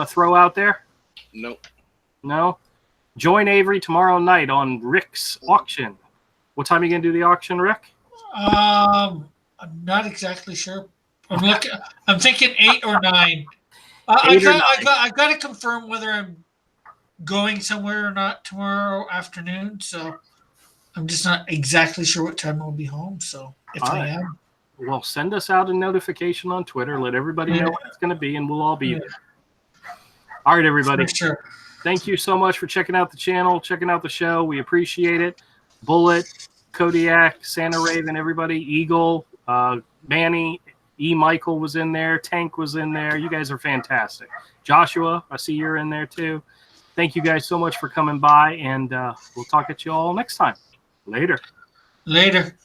throw out there? Nope. No? Join Avery tomorrow night on Rick's auction. What time are you going to do the auction, Rick? I'm not exactly sure. I'm thinking 8 or 9. I got to confirm whether I'm going somewhere or not tomorrow afternoon. So I'm just not exactly sure what time I'll be home. So if All I right. am, Well, send us out a notification on Twitter. Let everybody know when it's going to be, and we'll all be there. All right, everybody. for sure. Thank you so much for checking out the channel, checking out the show. We appreciate it. Bullet, Kodiak, Santa Raven, everybody, Eagle, Manny, E. Michael was in there. Tank was in there. You guys are fantastic. Joshua, I see you're in there too. Thank you guys so much for coming by, and we'll talk at you all next time. Later. Later.